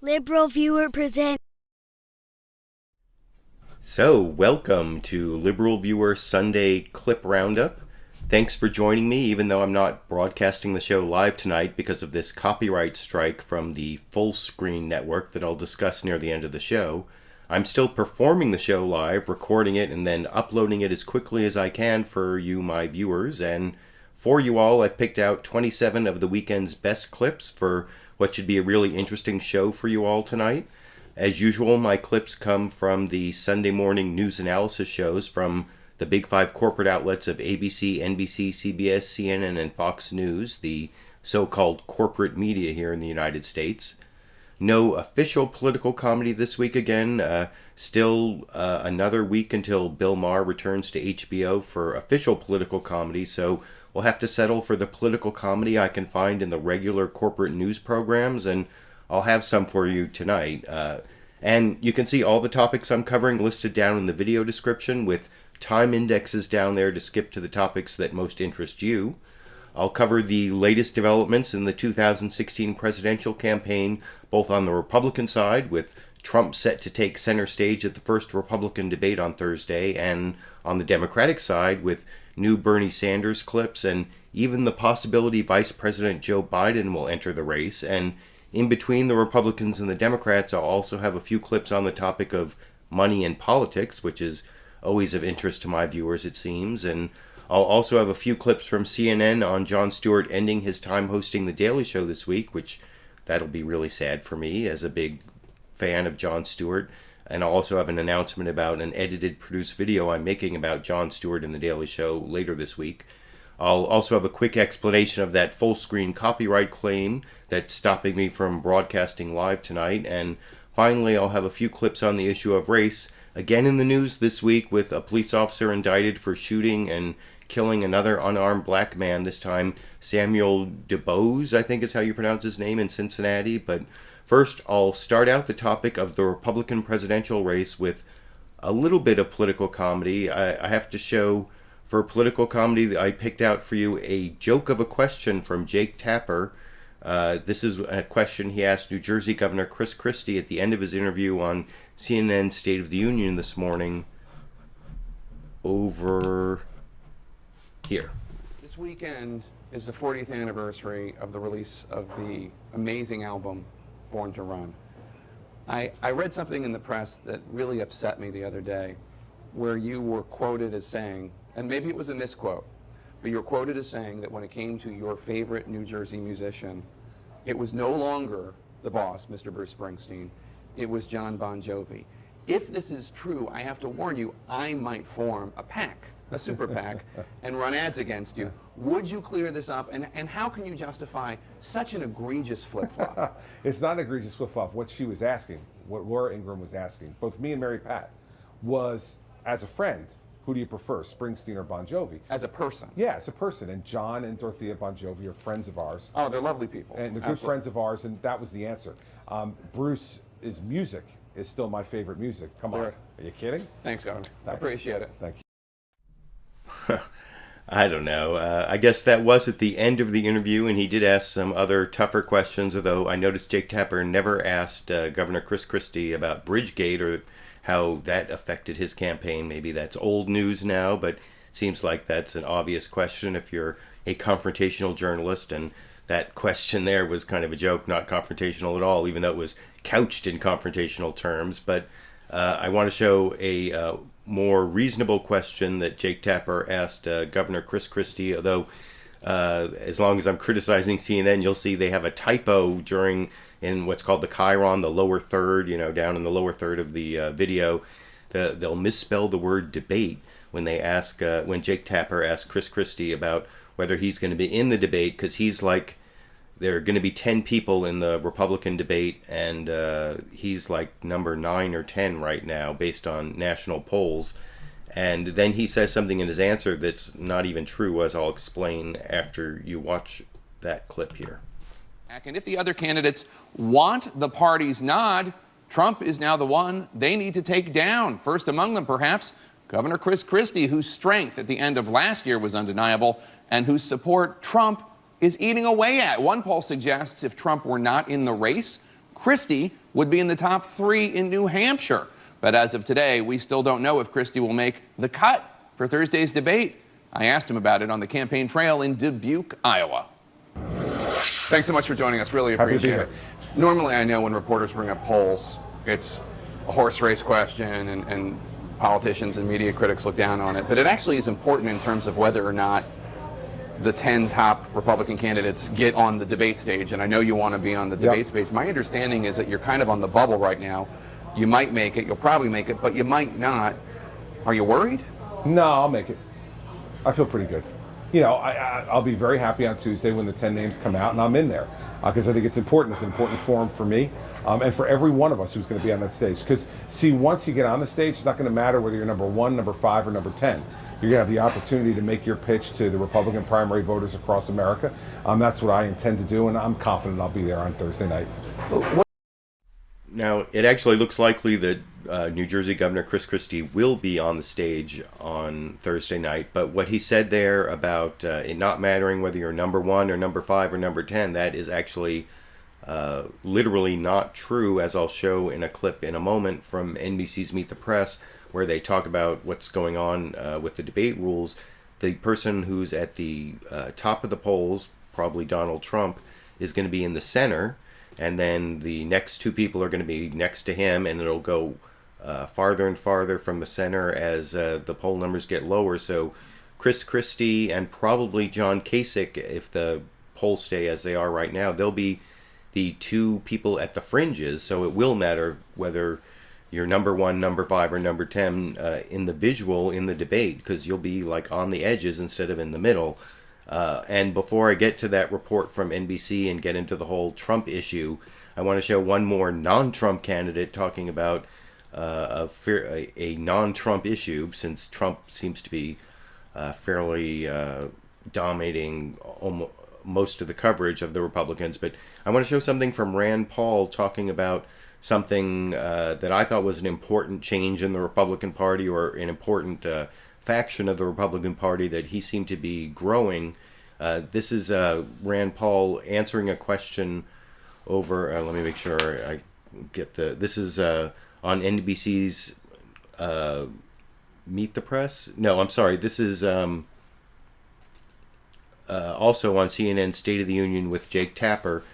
LiberalViewer presents. So, welcome to LiberalViewer Sunday Clip Roundup. Thanks for joining me, even though I'm not broadcasting the show live tonight because of this copyright strike from the Fullscreen network that I'll discuss near the end of the show. I'm still performing the show live, recording it, and then uploading it as quickly as I can for you, my viewers. And for you all, I've picked out 27 of the weekend's best clips for what should be a really interesting show for you all tonight. As usual, my clips come from the Sunday morning news analysis shows from the big five corporate outlets of ABC, NBC, CBS, CNN, and Fox News, the so-called corporate media here in the United States. No official political comedy this week again. Still another week until Bill Maher returns to HBO for official political comedy, so we'll have to settle for the political comedy I can find in the regular corporate news programs, and I'll have some for you tonight. And you can see all the topics I'm covering listed down in the video description with time indexes down there to skip to the topics that most interest you. I'll cover the latest developments in the 2016 presidential campaign, both on the Republican side, with Trump set to take center stage at the first Republican debate on Thursday, and on the Democratic side, with new Bernie Sanders clips, and even the possibility Vice President Joe Biden will enter the race. And in between the Republicans and the Democrats, I'll also have a few clips on the topic of money and politics, which is always of interest to my viewers, it seems. And I'll also have a few clips from CNN on Jon Stewart ending his time hosting The Daily Show this week, which that'll be really sad for me as a big fan of Jon Stewart. And I'll also have an announcement about an edited, produced video I'm making about Jon Stewart and The Daily Show later this week. I'll also have a quick explanation of that Fullscreen copyright claim that's stopping me from broadcasting live tonight. And finally, I'll have a few clips on the issue of race. Again in the news this week with a police officer indicted for shooting and killing another unarmed black man, this time Samuel Dubose, I think is how you pronounce his name, in Cincinatti. But first, I'll start out the topic of the Republican presidential race with a little bit of political comedy. I have to show, for political comedy, I picked out for you a joke of a question from Jake Tapper. This is a question he asked New Jersey Governor Chris Christie at the end of his interview on CNN State of the Union this morning. Over here. This weekend is the 40th anniversary of the release of the amazing album, Born to Run. I read something in the press that really upset me the other day, where you were quoted as saying, and maybe it was a misquote, but you were quoted as saying that when it came to your favorite New Jersey musician, it was no longer the boss, Mr. Bruce Springsteen, it was Jon Bon Jovi. If this is true, I have to warn you, I might form a PAC, a super PAC, and run ads against you. Would you clear this up, and how can you justify such an egregious flip-flop? It's not an egregious flip-flop. What she was asking, what Laura Ingraham was asking, both me and Mary Pat, was, as a friend, who do you prefer, Springsteen or Bon Jovi? As a person? Yeah, as a person. And John and Dorothea Bon Jovi are friends of ours. Oh, they're lovely people. And they're good friends of ours, and that was the answer. Bruce's music is still my favorite music. Come on. Are you kidding? Thanks, Governor. Thanks. I appreciate it. Thank you. I don't know. I guess that was at the end of the interview, and he did ask some other tougher questions, although I noticed Jake Tapper never asked Governor Chris Christie about Bridgegate or how that affected his campaign. Maybe that's old news now, but it seems like that's an obvious question if you're a confrontational journalist, and that question there was kind of a joke, not confrontational at all, even though it was couched in confrontational terms. But I want to show a more reasonable question that Jake Tapper asked Governor Chris Christie, although as long as I'm criticizing CNN, you'll see they have a typo in what's called the chyron, the lower third, down in the lower third of the video. They'll misspell the word debate when they ask, when Jake Tapper asks Chris Christie about whether he's going to be in the debate, because he's like, there are going to be 10 people in the Republican debate, and he's like number 9 or 10 right now based on national polls. And then he says something in his answer that's not even true, as I'll explain after you watch that clip here. And if the other candidates want the party's nod, Trump is now the one they need to take down. First among them, perhaps, Governor Chris Christie, whose strength at the end of last year was undeniable and whose support Trump is eating away at. One poll suggests if Trump were not in the race, Christie would be in the top 3 in New Hampshire. But as of today, we still don't know if Christie will make the cut for Thursday's debate. I asked him about it on the campaign trail in Dubuque, Iowa. Thanks so much for joining us. Really appreciate it. Normally, I know when reporters bring up polls, it's a horse race question and politicians and media critics look down on it. But it actually is important in terms of whether or not the 10 top Republican candidates get on the debate stage. And I know you want to be on the debate stage. My understanding is that you're kind of on the bubble right now. You might make it, you'll probably make it, but you might not. Are you worried? No, I'll make it. I feel pretty good. You know, I'll be very happy on Tuesday when the 10 names come out and I'm in there, because I think it's important. It's an important forum for me and for every one of us who's going to be on that stage. Because, see, once you get on the stage, it's not going to matter whether you're number 1, number 5, or number 10. You're going to have the opportunity to make your pitch to the Republican primary voters across America. That's what I intend to do, and I'm confident I'll be there on Thursday night. Now, it actually looks likely that New Jersey Governor Chris Christie will be on the stage on Thursday night, but what he said there about it not mattering whether you're number 1 or number 5 or number 10, that is actually literally not true, as I'll show in a clip in a moment from NBC's Meet the Press, where they talk about what's going on with the debate rules. The person who's at the top of the polls, probably Donald Trump, is going to be in the center, and then the next 2 people are going to be next to him, and it'll go farther and farther from the center as the poll numbers get lower. So Chris Christie and probably Jon Kasich, if the polls stay as they are right now, they'll be the 2 people at the fringes. So it will matter whether you're number 1, number 5, or number 10 in the visual in the debate, because you'll be like on the edges instead of in the middle. And before I get to that report from NBC and get into the whole Trump issue, I want to show one more non-Trump candidate talking about a non-Trump issue, since Trump seems to be fairly dominating most of the coverage of the Republicans. But I want to show something from Rand Paul talking about something that I thought was an important change in the Republican Party, or an important faction of the Republican Party that he seemed to be growing. This is Rand Paul answering a question over, let me make sure I get this is on NBC's Meet the Press. No, I'm sorry. This is also on CNN's State of the Union with Jake Tapper.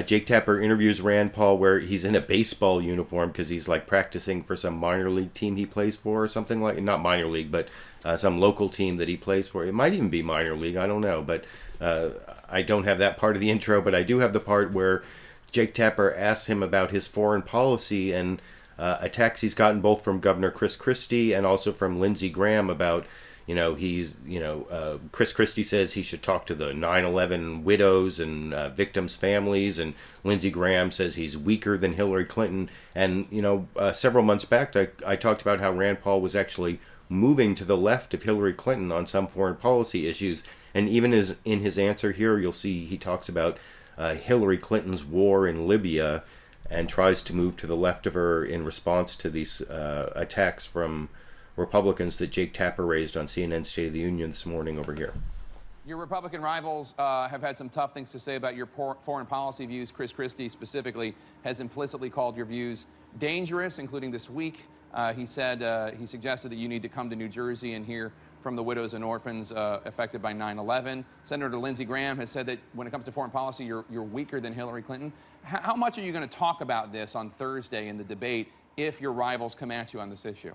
Jake Tapper interviews Rand Paul where he's in a baseball uniform because he's like practicing for some minor league team he plays for, or something like, not minor league, but some local team that he plays for. It might even be minor league, I don't know, but I don't have that part of the intro, but I do have the part where Jake Tapper asks him about his foreign policy and attacks he's gotten both from Governor Chris Christie and also from Lindsey Graham about, Chris Christie says he should talk to the 9/11 widows and victims' families, and Lindsey Graham says he's weaker than Hillary Clinton. And, several months back, I talked about how Rand Paul was actually moving to the left of Hillary Clinton on some foreign policy issues. And even in his answer here, you'll see he talks about Hillary Clinton's war in Libya and tries to move to the left of her in response to these attacks from Republicans that Jake Tapper raised on CNN's State of the Union this morning over here. Your Republican rivals have had some tough things to say about your foreign policy views. Chris Christie specifically has implicitly called your views dangerous, including this week. He suggested that you need to come to New Jersey and hear from the widows and orphans affected by 9/11. Senator Lindsey Graham has said that when it comes to foreign policy, you're weaker than Hillary Clinton. How much are you going to talk about this on Thursday in the debate if your rivals come at you on this issue?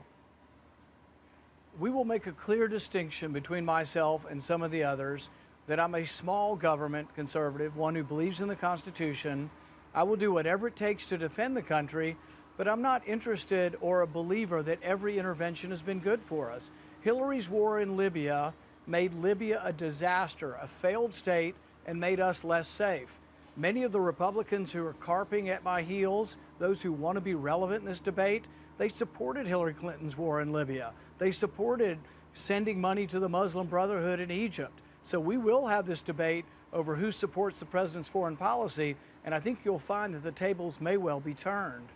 We will make a clear distinction between myself and some of the others, that I'm a small government conservative, one who believes in the Constitution. I will do whatever it takes to defend the country, but I'm not interested or a believer that every intervention has been good for us. Hillary's war in Libya made Libya a disaster, a failed state, and made us less safe. Many of the Republicans who are carping at my heels, those who want to be relevant in this debate, they supported Hillary Clinton's war in Libya. They supported sending money to the Muslim Brotherhood in Egypt. So we will have this debate over who supports the president's foreign policy, and I think you'll find that the tables may well be turned.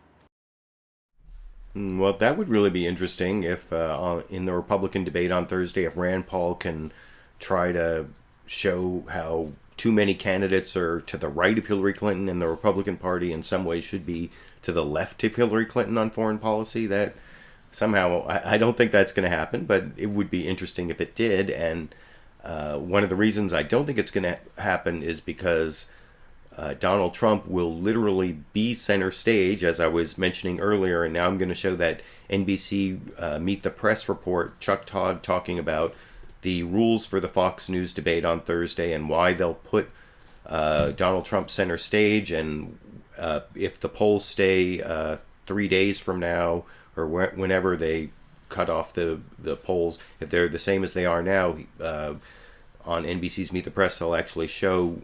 Well, that would really be interesting if in the Republican debate on Thursday, if Rand Paul can try to show how too many candidates are to the right of Hillary Clinton, and the Republican Party in some ways should be to the left of Hillary Clinton on foreign policy. That somehow, I don't think that's going to happen, but it would be interesting if it did. And one of the reasons I don't think it's going to happen is because Donald Trump will literally be center stage, as I was mentioning earlier. And now I'm going to show that NBC Meet the Press report, Chuck Todd talking about the rules for the Fox News debate on Thursday and why they'll put Donald Trump center stage. And if the polls stay 3 days from now, or whenever they cut off the polls, if they're the same as they are now, on NBC's Meet the Press, they'll actually show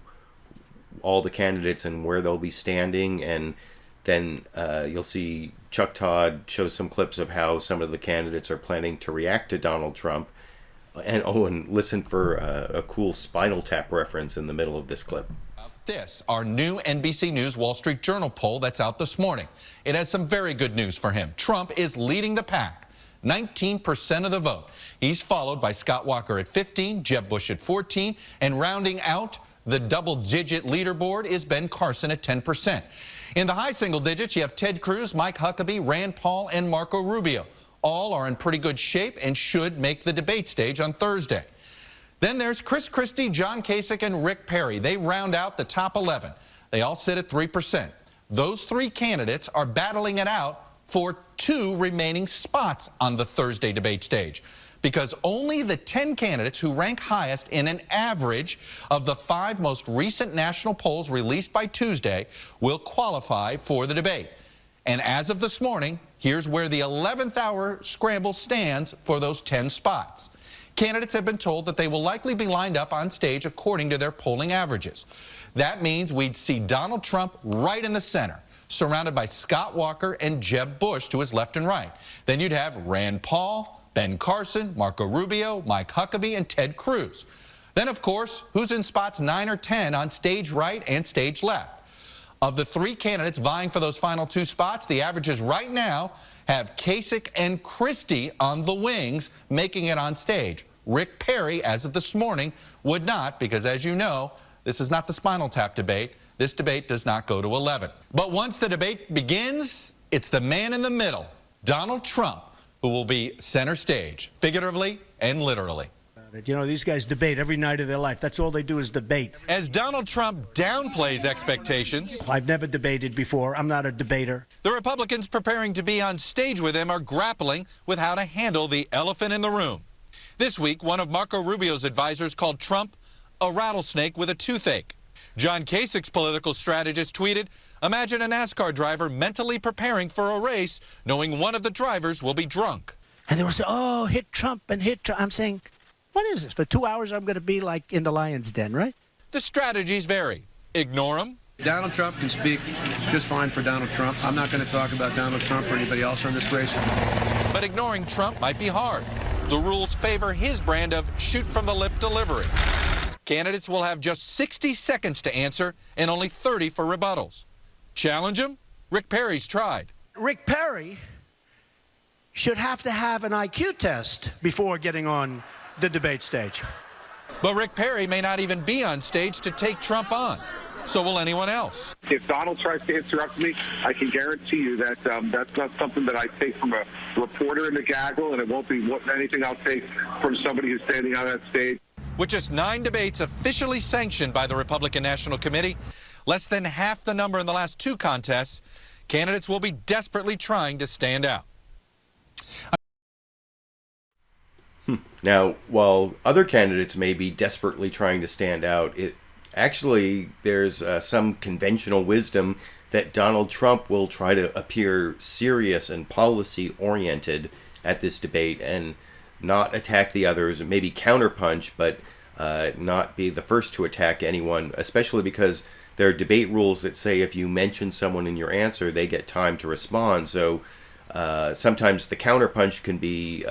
all the candidates and where they'll be standing. And then you'll see Chuck Todd show some clips of how some of the candidates are planning to react to Donald Trump. And listen for a cool Spinal Tap reference in the middle of this clip. This, our new NBC News Wall Street Journal poll that's out this morning. It has some very good news for him. Trump is leading the pack, 19% of the vote. He's followed by Scott Walker at 15, Jeb Bush at 14, and rounding out the double-digit leaderboard is Ben Carson at 10%. In the high single digits, you have Ted Cruz, Mike Huckabee, Rand Paul, and Marco Rubio. All are in pretty good shape and should make the debate stage on Thursday. Then there's Chris Christie, Jon Kasich, and Rick Perry. They round out the top 11. They all sit at 3%. Those three candidates are battling it out for 2 remaining spots on the Thursday debate stage, because only the 10 candidates who rank highest in an average of the 5 most recent national polls released by Tuesday will qualify for the debate. And as of this morning, here's where the 11th hour scramble stands for those 10 spots. Candidates have been told that they will likely be lined up on stage according to their polling averages. That means we'd see Donald Trump right in the center, surrounded by Scott Walker and Jeb Bush to his left and right. Then you'd have Rand Paul, Ben Carson, Marco Rubio, Mike Huckabee, and Ted Cruz. Then, of course, who's in spots 9 or 10 on stage right and stage left? Of the 3 candidates vying for those final 2 spots, the averages right now have Kasich and Christie on the wings, making it on stage. Rick Perry, as of this morning, would not, because as you know, this is not the Spinal Tap debate. This debate does not go to 11. But once the debate begins, it's the man in the middle, Donald Trump, who will be center stage, figuratively and literally. You know, these guys debate every night of their life. That's all they do is debate. As Donald Trump downplays expectations, I've never debated before. I'm not a debater. the Republicans preparing to be on stage with him are grappling with how to handle the elephant in the room. This week, one of Marco Rubio's advisors called Trump a rattlesnake with a toothache. Jon Kasich's political strategist tweeted, "Imagine a NASCAR driver mentally preparing for a race, knowing one of the drivers will be drunk." And they were saying, oh, hit Trump and hit Trump. I'm saying, what is this? For 2 hours, I'm going to be like in the lion's den, right? The strategies vary. Ignore him. Donald Trump can speak just fine for Donald Trump. I'm not going to talk about Donald Trump or anybody else on this race. But ignoring Trump might be hard. The rules favor his brand of shoot-from-the-lip delivery. Candidates will have just 60 seconds to answer and only 30 for rebuttals. Challenge him? Rick Perry's tried. Rick Perry should have to have an IQ test before getting on the debate stage. But Rick Perry may not even be on stage to take Trump on. So will anyone else. If Donald tries to interrupt me, I can guarantee you that that's not something that I take from a reporter in the gaggle, and it won't be anything I'll take from somebody who's standing on that stage. With just 9 debates officially sanctioned by the Republican National Committee, less than half the number in the last 2 contests, candidates will be desperately trying to stand out. Now, while other candidates may be desperately trying to stand out, there's some conventional wisdom that Donald Trump will try to appear serious and policy-oriented at this debate and not attack the others, and maybe counterpunch, but not be the first to attack anyone, especially because there are debate rules that say if you mention someone in your answer, they get time to respond. So sometimes the counterpunch can be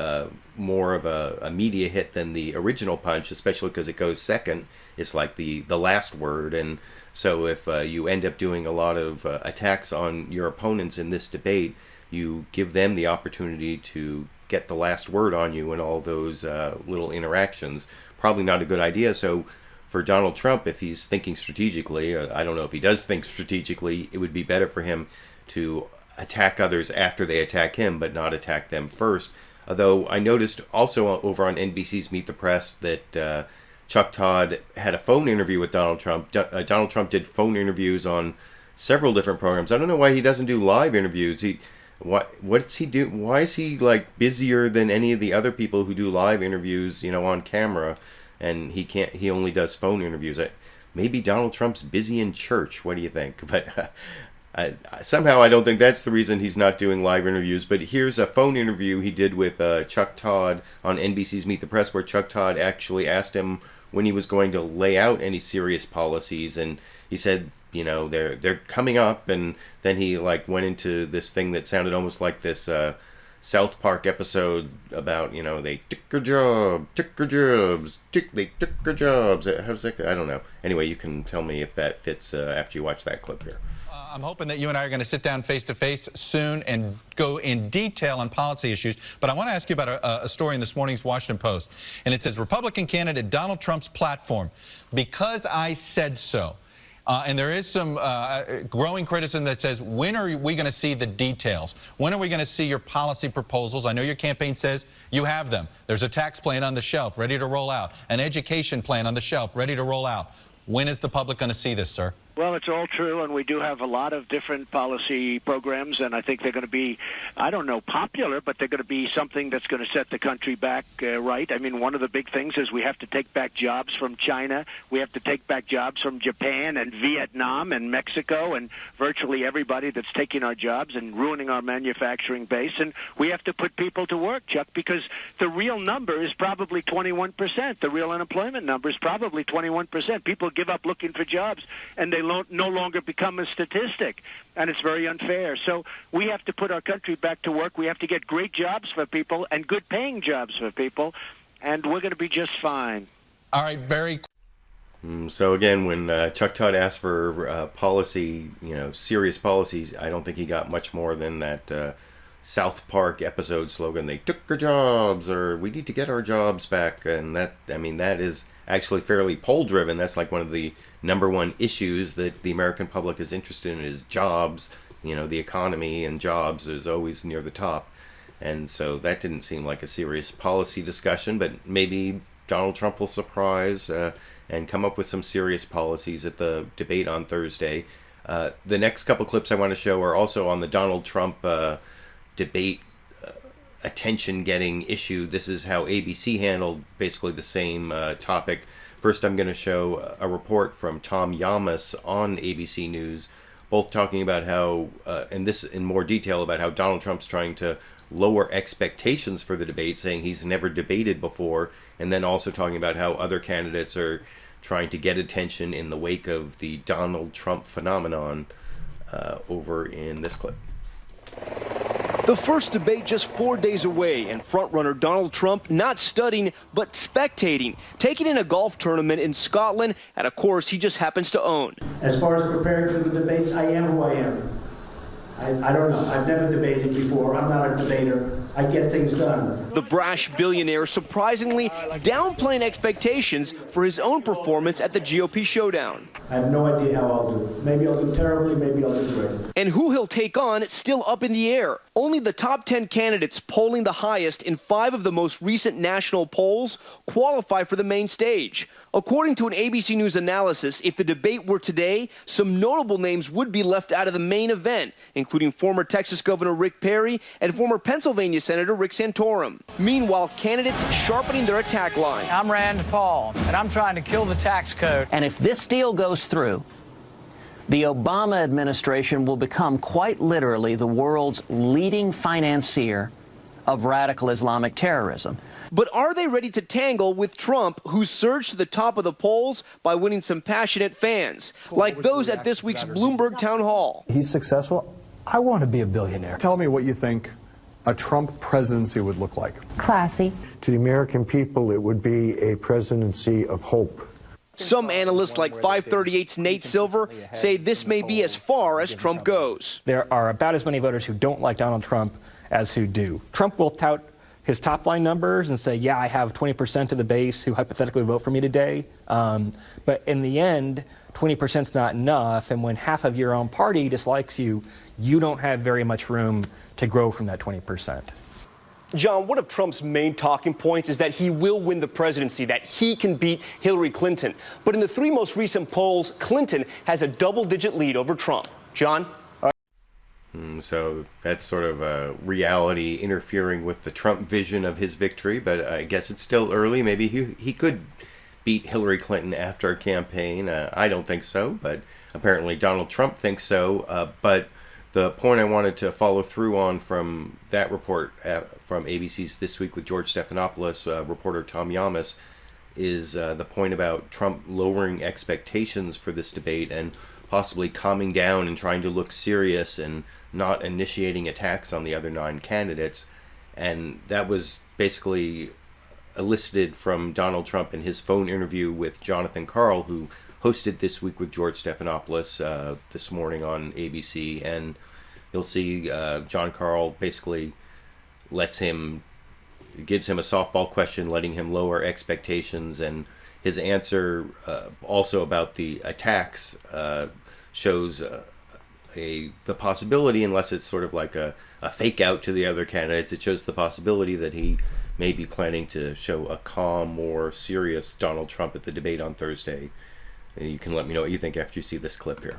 more of a media hit than the original punch, especially because it goes second. It's like the last word. And so if you end up doing a lot of attacks on your opponents in this debate, you give them the opportunity to get the last word on you in all those little interactions. Probably not a good idea. So for Donald Trump, if he's thinking strategically, or I don't know if he does think strategically, it would be better for him to attack others after they attack him, but not attack them first. Although I noticed also over on NBC's Meet the Press that Chuck Todd had a phone interview with Donald Trump. Donald Trump did phone interviews on several different programs. I don't know why he doesn't do live interviews. What's he do? Why is he like busier than any of the other people who do live interviews, on camera? And he only does phone interviews. Maybe Donald Trump's busy in church. What do you think? But somehow I don't think that's the reason he's not doing live interviews. But here's a phone interview he did with Chuck Todd on NBC's Meet the Press, where Chuck Todd actually asked him when he was going to lay out any serious policies, and he said, they're coming up, and then he went into this thing that sounded almost like this South Park episode about, they took their jobs, they took their jobs. How's that go? I don't know. Anyway, you can tell me if that fits after you watch that clip here. I'm hoping that you and I are going to sit down face-to-face soon and go in detail on policy issues. But I want to ask you about a story in this morning's Washington Post. And it says, Republican candidate Donald Trump's platform, because I said so. And there is some growing criticism that says, when are we going to see the details? When are we going to see your policy proposals? I know your campaign says you have them. There's a tax plan on the shelf ready to roll out, an education plan on the shelf ready to roll out. When is the public going to see this, sir? Well, it's all true, and we do have a lot of different policy programs, and I think they're going to be, I don't know, popular, but they're going to be something that's going to set the country back right. I mean, one of the big things is we have to take back jobs from China. We have to take back jobs from Japan and Vietnam and Mexico and virtually everybody that's taking our jobs and ruining our manufacturing base. And we have to put people to work, Chuck, because the real number is probably 21%. The real unemployment number is probably 21%. People give up looking for jobs, and they no longer become a statistic, and it's very unfair. So we have to put our country back to work. We have to get great jobs for people and good paying jobs for people, and we're going to be just fine. All right, very. So again, when Chuck Todd asked for policy, serious policies, I don't think he got much more than that South Park episode slogan, they took our jobs, or we need to get our jobs back. And that is actually fairly poll driven. That's like one of the number one issues that the American public is interested in is jobs. The economy and jobs is always near the top. And so that didn't seem like a serious policy discussion, but maybe Donald Trump will surprise and come up with some serious policies at the debate on Thursday. The next couple clips I want to show are also on the Donald Trump debate attention-getting issue. This is how ABC handled basically the same topic. First, I'm going to show a report from Tom Llamas on ABC News, both talking about how, and this in more detail, about how Donald Trump's trying to lower expectations for the debate, saying he's never debated before, and then also talking about how other candidates are trying to get attention in the wake of the Donald Trump phenomenon over in this clip. The first debate just 4 days away, and frontrunner Donald Trump not studying but spectating, taking in a golf tournament in Scotland at a course he just happens to own. As far as preparing for the debates, I am who I am. I don't know. I've never debated before. I'm not a debater. I get things done. The brash billionaire surprisingly downplaying expectations for his own performance at the GOP showdown. I have no idea how I'll do. Maybe I'll do terribly, maybe I'll do great. And who he'll take on, it's still up in the air. Only the top 10 candidates polling the highest in 5 of the most recent national polls qualify for the main stage. According to an ABC News analysis, if the debate were today, some notable names would be left out of the main event, including former Texas Governor Rick Perry and former Pennsylvania Senator Rick Santorum. Meanwhile, candidates sharpening their attack line. I'm Rand Paul, and I'm trying to kill the tax code. And if this deal goes through, the Obama administration will become quite literally the world's leading financier of radical Islamic terrorism. But are they ready to tangle with Trump, who surged to the top of the polls by winning some passionate fans, like those at this week's Bloomberg town hall? He's successful. I want to be a billionaire. Tell me what you think a Trump presidency would look like. Classy. To the American people, it would be a presidency of hope. Some analysts like 538's Nate Silver say this may be as far as Trump goes. There are about as many voters who don't like Donald Trump as who do. Trump will tout his top line numbers and say, yeah, I have 20% of the base who hypothetically vote for me today. But in the end, 20% is not enough. And when half of your own party dislikes you, you don't have very much room to grow from that 20%. John, one of Trump's main talking points is that he will win the presidency, that he can beat Hillary Clinton. But in the 3 most recent polls, Clinton has a double-digit lead over Trump. John? So that's sort of a reality interfering with the Trump vision of his victory, but I guess it's still early. Maybe he could beat Hillary Clinton after a campaign. I don't think so, but apparently Donald Trump thinks so. But the point I wanted to follow through on from that report from ABC's This Week with George Stephanopoulos, reporter Tom Llamas, is the point about Trump lowering expectations for this debate and possibly calming down and trying to look serious and not initiating attacks on the other 9 candidates. And that was basically elicited from Donald Trump in his phone interview with Jonathan Karl, who hosted This Week with George Stephanopoulos this morning on ABC. And you'll see John Karl basically gives him a softball question, letting him lower expectations, and his answer also about the attacks shows the possibility, unless it's sort of like a fake out to the other candidates, it shows the possibility that he may be planning to show a calm, more serious Donald Trump at the debate on Thursday. And you can let me know what you think after you see this clip here.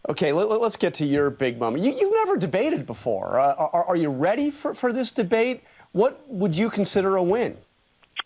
Okay, let's get to your big moment. You've never debated before. Are you ready for this debate? What would you consider a win?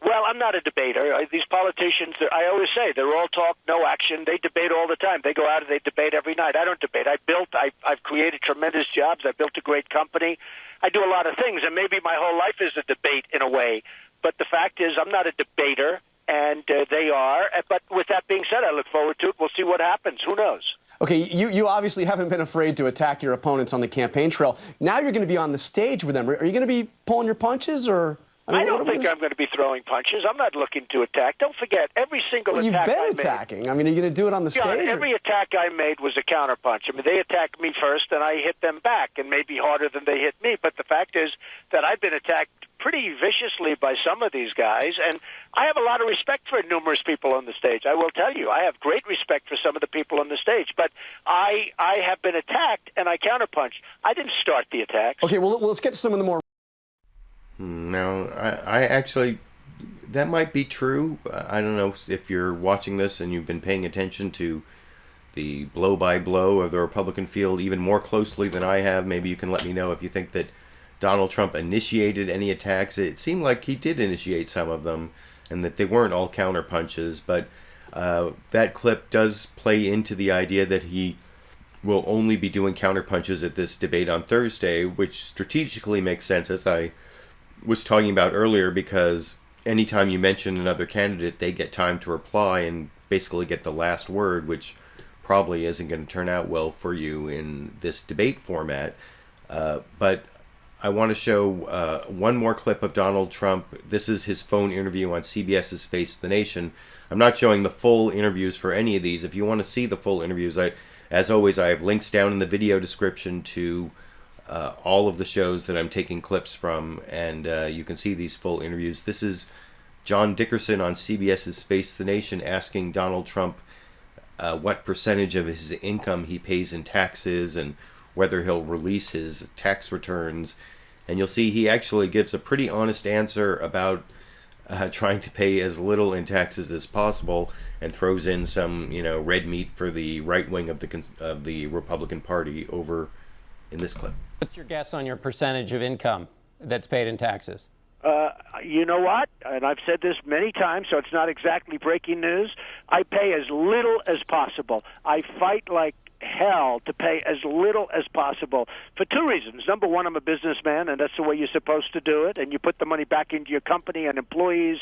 Well, I'm not a debater. These politicians, I always say, they're all talk, no action. They debate all the time. They go out and they debate every night. I don't debate. I've created tremendous jobs. I've built a great company. I do a lot of things, and maybe my whole life is a debate in a way. But the fact is, I'm not a debater, and they are. But with that being said, I look forward to it. We'll see what happens. Who knows? Okay, you obviously haven't been afraid to attack your opponents on the campaign trail. Now you're going to be on the stage with them. Are you going to be pulling your punches, or? I don't think I'm going to be throwing punches. I'm not looking to attack. Don't forget, every single attack I made... You've been attacking. I mean, are you going to do it on the stage? Every attack I made was a counterpunch. I mean, they attacked me first, and I hit them back, and maybe harder than they hit me. But the fact is that I've been attacked pretty viciously by some of these guys, and I have a lot of respect for numerous people on the stage. I will tell you, I have great respect for some of the people on the stage. But I have been attacked, and I counterpunched. I didn't start the attacks. Okay, well, let's get to some of the more... No, I actually, that might be true. I don't know if you're watching this and you've been paying attention to the blow-by-blow of the Republican field even more closely than I have. Maybe you can let me know if you think that Donald Trump initiated any attacks. It seemed like he did initiate some of them and that they weren't all counterpunches. But that clip does play into the idea that he will only be doing counterpunches at this debate on Thursday, which strategically makes sense, as I was talking about earlier, because anytime you mention another candidate, they get time to reply and basically get the last word, which probably isn't going to turn out well for you in this debate format. But I want to show one more clip of Donald Trump. This is his phone interview on CBS's Face the Nation. I'm not showing the full interviews for any of these. If you want to see the full interviews, as always, I have links down in the video description to all of the shows that I'm taking clips from, and you can see these full interviews. This is John Dickerson on CBS's Face the Nation asking Donald Trump what percentage of his income he pays in taxes and whether he'll release his tax returns. And you'll see he actually gives a pretty honest answer about trying to pay as little in taxes as possible, and throws in some, red meat for the right wing of the Republican Party over in this clip. What's your guess on your percentage of income that's paid in taxes? You know what? And I've said this many times, so it's not exactly breaking news. I pay as little as possible. I fight like hell to pay as little as possible for 2 reasons. Number one, I'm a businessman, and that's the way you're supposed to do it, and you put the money back into your company and employees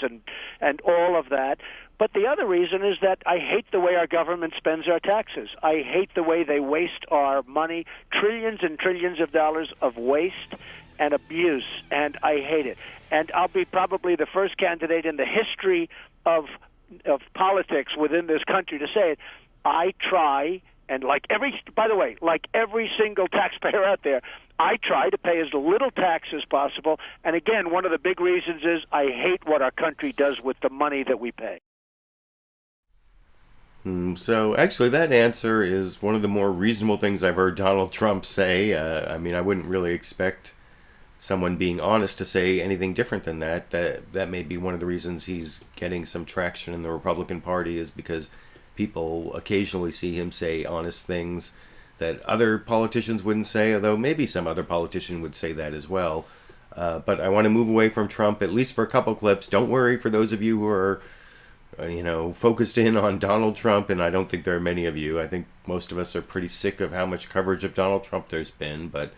and all of that. But the other reason is that I hate the way our government spends our taxes. I hate the way they waste our money, trillions and trillions of dollars of waste and abuse, and I hate it. And I'll be probably the first candidate in the history of politics within this country to say it. I try And by the way, like every single taxpayer out there, I try to pay as little tax as possible. And again, one of the big reasons is I hate what our country does with the money that we pay. So actually, that answer is one of the more reasonable things I've heard Donald Trump say. I mean, I wouldn't really expect someone being honest to say anything different than that. That may be one of the reasons he's getting some traction in the Republican Party, is because people occasionally see him say honest things that other politicians wouldn't say, although maybe some other politician would say that as well. But I want to move away from Trump, at least for a couple clips. Don't worry for those of you who are focused in on Donald Trump, and I don't think there are many of you. I think most of us are pretty sick of how much coverage of Donald Trump there's been, but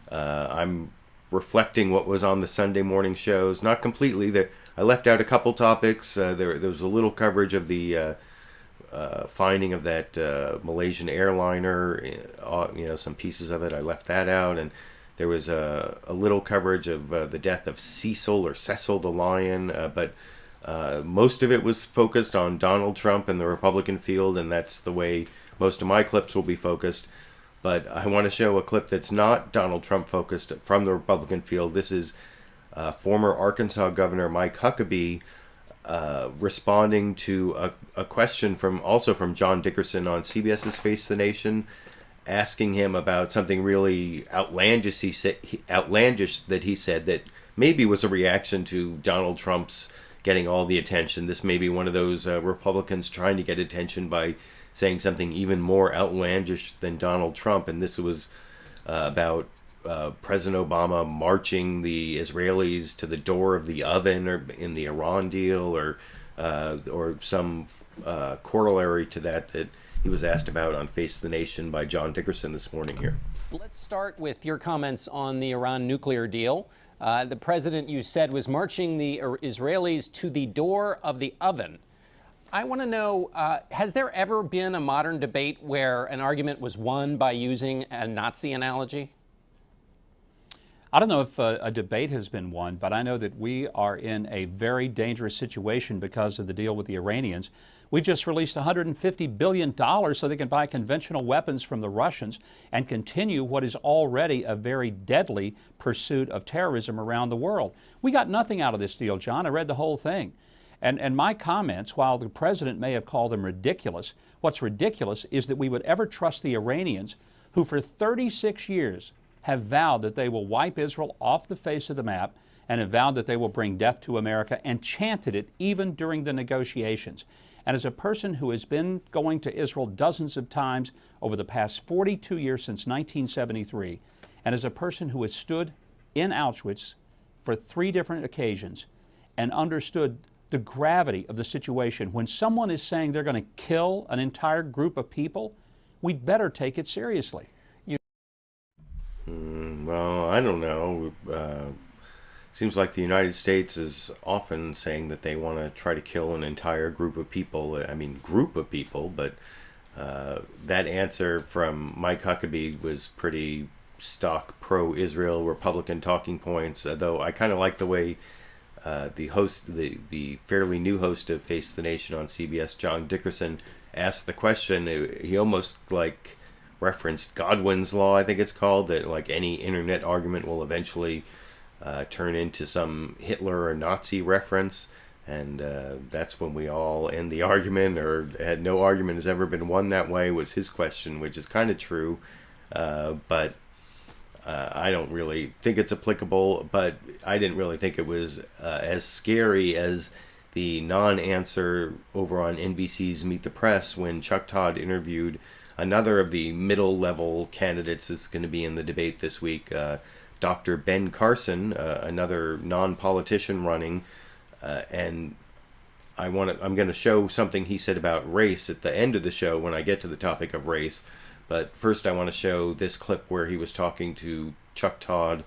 I'm reflecting what was on the Sunday morning shows. Not completely. I left out a couple topics. There was a little coverage of the finding of that Malaysian airliner, some pieces of it. I left that out, and there was a little coverage of the death of Cecil the lion, but most of it was focused on Donald Trump and the Republican field, and that's the way most of my clips will be focused. But I want to show a clip that's not Donald Trump focused from the Republican field. This is former Arkansas Governor Mike Huckabee responding to a question from John Dickerson on CBS's Face the Nation, asking him about something really outlandish that he said that maybe was a reaction to Donald Trump's getting all the attention. This may be one of those Republicans trying to get attention by saying something even more outlandish than Donald Trump, and this was about President Obama marching the Israelis to the door of the oven, or in the Iran deal, or some corollary to that he was asked about on Face the Nation by John Dickerson this morning here. Let's start with your comments on the Iran nuclear deal. The president, you said, was marching the Israelis to the door of the oven. I want to know, has there ever been a modern debate where an argument was won by using a Nazi analogy? I don't know if a debate has been won, but I know that we are in a very dangerous situation because of the deal with the Iranians. We've just released $150 billion so they can buy conventional weapons from the Russians and continue what is already a very deadly pursuit of terrorism around the world. We got nothing out of this deal, John. I read the whole thing. And my comments, while the president may have called them ridiculous, what's ridiculous is that we would ever trust the Iranians, who for 36 years have vowed that they will wipe Israel off the face of the map and have vowed that they will bring death to America, and chanted it even during the negotiations. And as a person who has been going to Israel dozens of times over the past 42 years since 1973, and as a person who has stood in Auschwitz for 3 different occasions and understood the gravity of the situation, when someone is saying they're going to kill an entire group of people, we'd better take it seriously. Well, I don't know. Seems like the United States is often saying that they want to try to kill an entire group of people. I mean, group of people, but that answer from Mike Huckabee was pretty stock pro-Israel Republican talking points, though I kind of like the way the fairly new host of Face the Nation on CBS, John Dickerson, asked the question. He almost referenced Godwin's law, I think it's called, that like any internet argument will eventually turn into some Hitler or Nazi reference, and that's when we all end the argument, or no argument has ever been won that way, was his question, which is kind of true, but I don't really think it's applicable. But I didn't really think it was as scary as the non-answer over on NBC's Meet the Press when Chuck Todd interviewed another of the middle-level candidates that's going to be in the debate this week, Dr. Ben Carson, another non-politician running, and I'm going to show something he said about race at the end of the show when I get to the topic of race. But first I want to show this clip where he was talking to Chuck Todd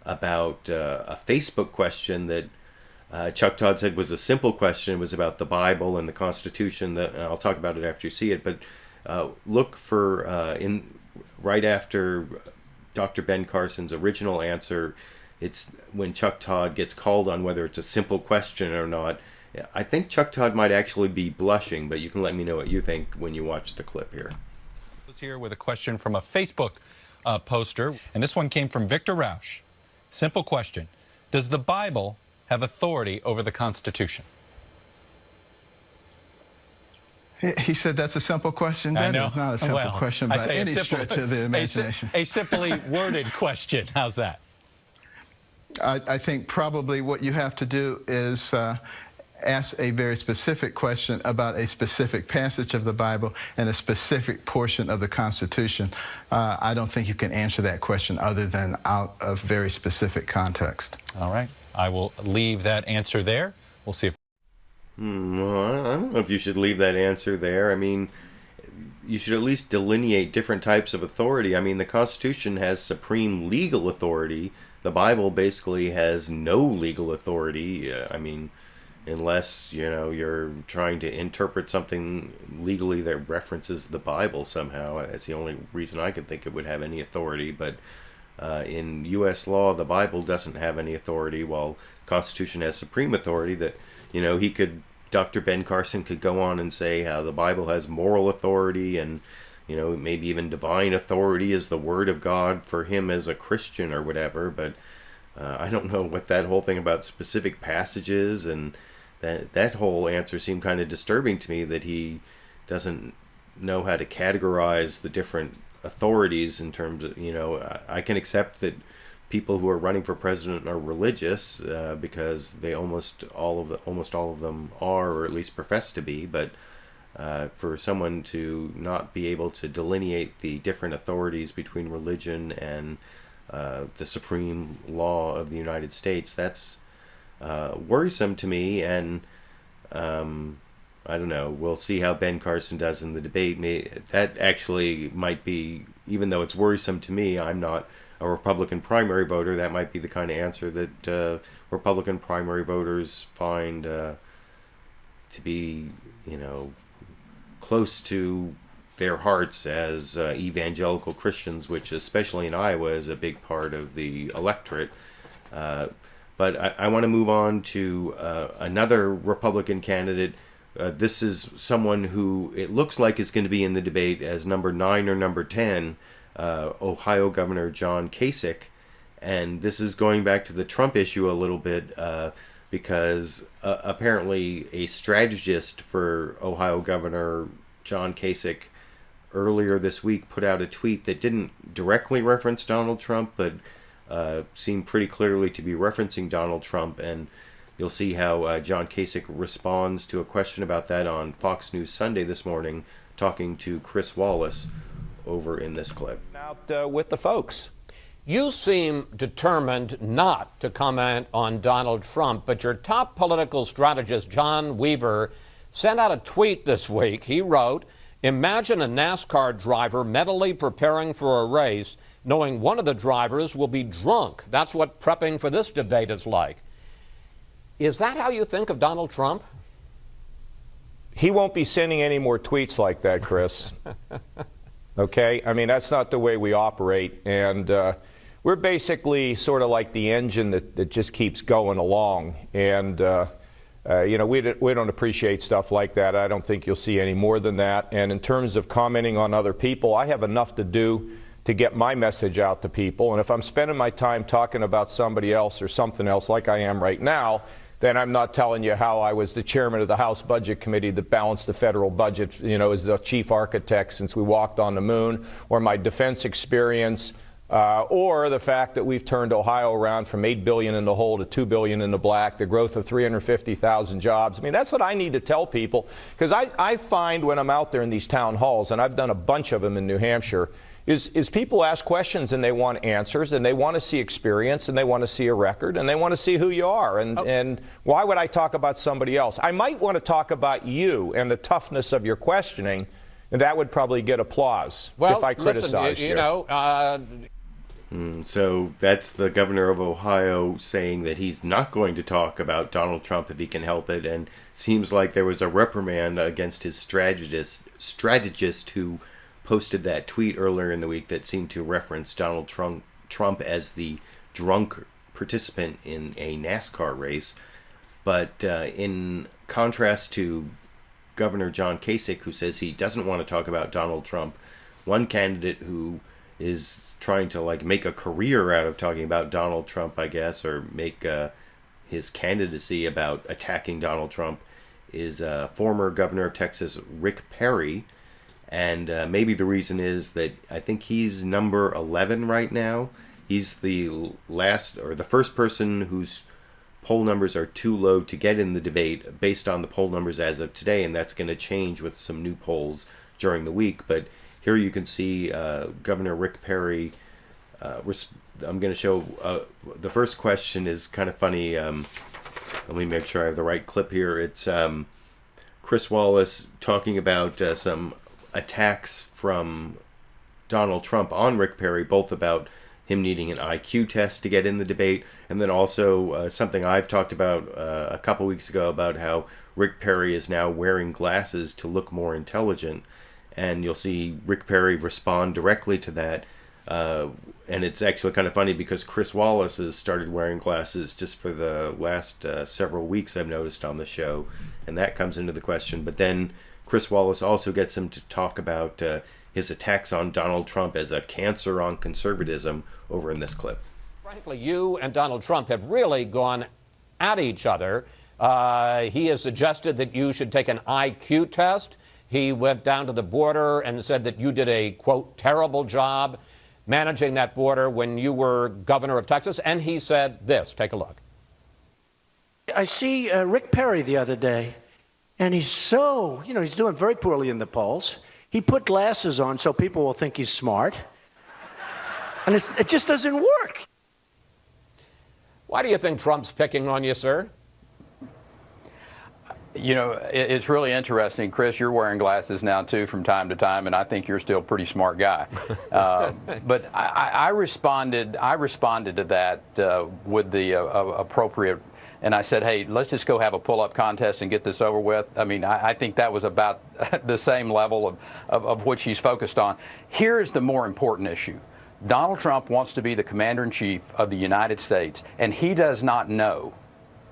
about a Facebook question that Chuck Todd said was a simple question. It was about the Bible and the Constitution. And I'll talk about it after you see it, but look for right after Dr. Ben Carson's original answer. It's when Chuck Todd gets called on whether it's a simple question or not. I think Chuck Todd might actually be blushing, but you can let me know what you think when you watch the clip here. The Here with a question from a Facebook poster, and this one came from Victor Rausch. Simple question. Does the Bible have authority over the Constitution? He said that's a simple question. That is not a simple question by any stretch of the imagination. A simply worded question. How's that? I think probably what you have to do is ask a very specific question about a specific passage of the Bible and a specific portion of the Constitution. I don't think you can answer that question other than out of very specific context. All right. I will leave that answer there. We'll see if... Well, I don't know if you should leave that answer there. I mean, you should at least delineate different types of authority. I mean, the Constitution has supreme legal authority. The Bible basically has no legal authority. I mean, unless, you know, you're trying to interpret something legally that references the Bible somehow. That's the only reason I could think it would have any authority. But in U.S. law, the Bible doesn't have any authority, while the Constitution has supreme authority. That, you know, Dr. Ben Carson could go on and say how the Bible has moral authority and, you know, maybe even divine authority is the word of God for him as a Christian or whatever. But I don't know what that whole thing about specific passages, and that whole answer seemed kind of disturbing to me, that he doesn't know how to categorize the different authorities in terms of, you know, I can accept that people who are running for president are religious because they almost all of them are, or at least profess to be. But for someone to not be able to delineate the different authorities between religion and the supreme law of the United States, that's worrisome to me. And I don't know. We'll see how Ben Carson does in the debate. That actually might be, even though it's worrisome to me, I'm not a Republican primary voter, that might be the kind of answer that Republican primary voters find to be, you know, close to their hearts as evangelical Christians, which especially in Iowa is a big part of the electorate. But I want to move on to another Republican candidate. This is someone who it looks like is going to be in the debate as number 9 or number 10, Ohio Governor Jon Kasich. And this is going back to the Trump issue a little bit because apparently a strategist for Ohio Governor Jon Kasich earlier this week put out a tweet that didn't directly reference Donald Trump, but seemed pretty clearly to be referencing Donald Trump. And you'll see how Jon Kasich responds to a question about that on Fox News Sunday this morning, talking to Chris Wallace over in this clip. Out with the folks. You seem determined not to comment on Donald Trump, but your top political strategist, John Weaver, sent out a tweet this week. He wrote, "Imagine a NASCAR driver mentally preparing for a race, knowing one of the drivers will be drunk. That's what prepping for this debate is like." Is that how you think of Donald Trump? He won't be sending any more tweets like that, Chris. Okay? I mean, that's not the way we operate. And we're basically sort of like the engine that just keeps going along. And, you know, we don't appreciate stuff like that. I don't think you'll see any more than that. And in terms of commenting on other people, I have enough to do to get my message out to people. And if I'm spending my time talking about somebody else or something else like I am right now, then I'm not telling you how I was the chairman of the House Budget Committee that balanced the federal budget, you know, as the chief architect since we walked on the moon, or my defense experience, or the fact that we've turned Ohio around from $8 billion in the hole to $2 billion in the black, the growth of 350,000 jobs. I mean, that's what I need to tell people, because I find when I'm out there in these town halls, and I've done a bunch of them in New Hampshire, is people ask questions and they want answers, and they want to see experience, and they want to see a record, and they want to see who you are. And why would I talk about somebody else? I might want to talk about you and the toughness of your questioning, and that would probably get applause if I criticized you. So that's the governor of Ohio saying that he's not going to talk about Donald Trump if he can help it, and seems like there was a reprimand against his strategist who posted that tweet earlier in the week that seemed to reference Donald Trump as the drunk participant in a NASCAR race. But in contrast to Governor Jon Kasich, who says he doesn't want to talk about Donald Trump, one candidate who is trying to like make a career out of talking about Donald Trump, I guess, or make his candidacy about attacking Donald Trump, is former governor of Texas, Rick Perry. And maybe the reason is that I think he's number 11 right now. He's the last or the first person whose poll numbers are too low to get in the debate based on the poll numbers as of today, and that's going to change with some new polls during the week. But here you can see Governor Rick Perry. I'm going to show the first question is kind of funny. Let me make sure I have the right clip here. It's Chris Wallace talking about some attacks from Donald Trump on Rick Perry, both about him needing an IQ test to get in the debate, and then also something I've talked about a couple weeks ago about how Rick Perry is now wearing glasses to look more intelligent. And you'll see Rick Perry respond directly to that. And it's actually kind of funny because Chris Wallace has started wearing glasses just for the last several weeks, I've noticed on the show. And that comes into the question. But then Chris Wallace also gets him to talk about his attacks on Donald Trump as a cancer on conservatism over in this clip. Frankly, you and Donald Trump have really gone at each other. He has suggested that you should take an IQ test. He went down to the border and said that you did a, quote, terrible job managing that border when you were governor of Texas. And he said this. Take a look. I see Rick Perry the other day, and he's so, he's doing very poorly in the polls. He put glasses on so people will think he's smart. And it just doesn't work. Why do you think Trump's picking on you, sir? It's really interesting. Chris, you're wearing glasses now, too, from time to time, and I think you're still a pretty smart guy. But I responded to that with the appropriate, and I said, hey, let's just go have a pull-up contest and get this over with. I mean, I think that was about the same level of which he's focused on. Here's the more important issue. Donald Trump wants to be the commander-in-chief of the United States, and he does not know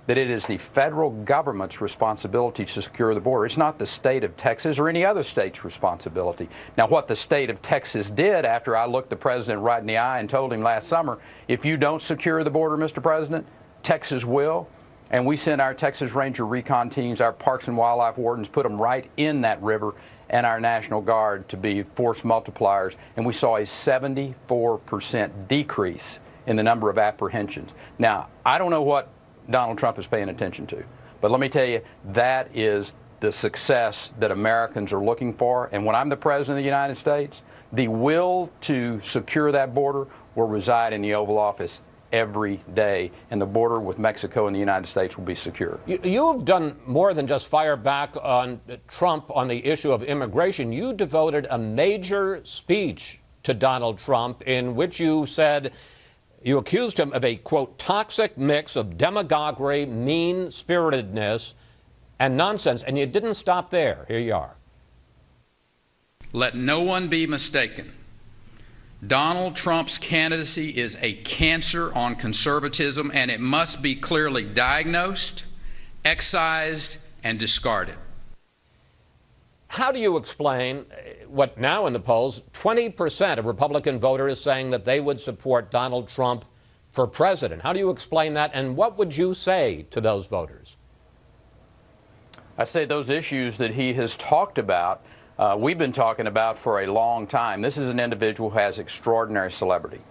that it is the federal government's responsibility to secure the border. It's not the state of Texas or any other state's responsibility. Now, what the state of Texas did after I looked the president right in the eye and told him last summer, if you don't secure the border, Mr. President, Texas will. And we sent our Texas Ranger recon teams, our Parks and Wildlife wardens, put them right in that river, and our National Guard to be force multipliers. And we saw a 74% decrease in the number of apprehensions. Now, I don't know what Donald Trump is paying attention to. But let me tell you, that is the success that Americans are looking for. And when I'm the President of the United States, the will to secure that border will reside in the Oval Office every day. And the border with Mexico and the United States will be secure. You have done more than just fire back on Trump on the issue of immigration. You devoted a major speech to Donald Trump in which you said, you accused him of a, quote, toxic mix of demagoguery, mean-spiritedness, and nonsense. And you didn't stop there. Here you are. Let no one be mistaken. Donald Trump's candidacy is a cancer on conservatism, and it must be clearly diagnosed, excised, and discarded. How do you explain what now in the polls, 20% of Republican voters saying that they would support Donald Trump for president? How do you explain that, and what would you say to those voters? I say those issues that he has talked about, we've been talking about for a long time. This is an individual who has extraordinary celebrity.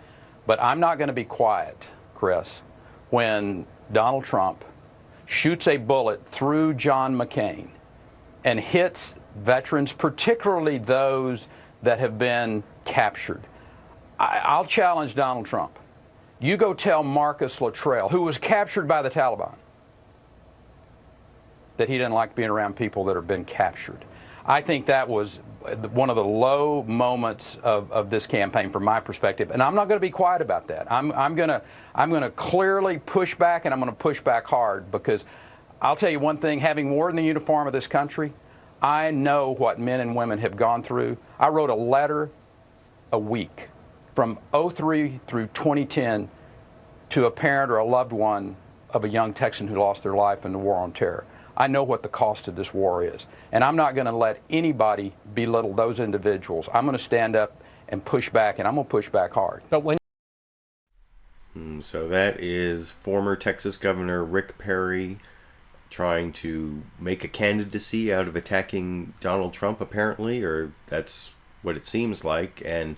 But I'm not going to be quiet, Chris, when Donald Trump shoots a bullet through John McCain and hits veterans, particularly those that have been captured. I'll challenge Donald Trump. You go tell Marcus Luttrell, who was captured by the Taliban, that he didn't like being around people that have been captured. I think that was one of the low moments of this campaign from my perspective, and I'm not going to be quiet about that. I'm going to clearly push back, and I'm going to push back hard, because I'll tell you one thing, having worn the uniform of this country, I know what men and women have gone through. I wrote a letter a week from 2003 through 2010 to a parent or a loved one of a young Texan who lost their life in the war on terror. I know what the cost of this war is. And I'm not going to let anybody belittle those individuals. I'm going to stand up and push back, and I'm going to push back hard. But when So that is former Texas Governor Rick Perry trying to make a candidacy out of attacking Donald Trump, apparently, or that's what it seems like. And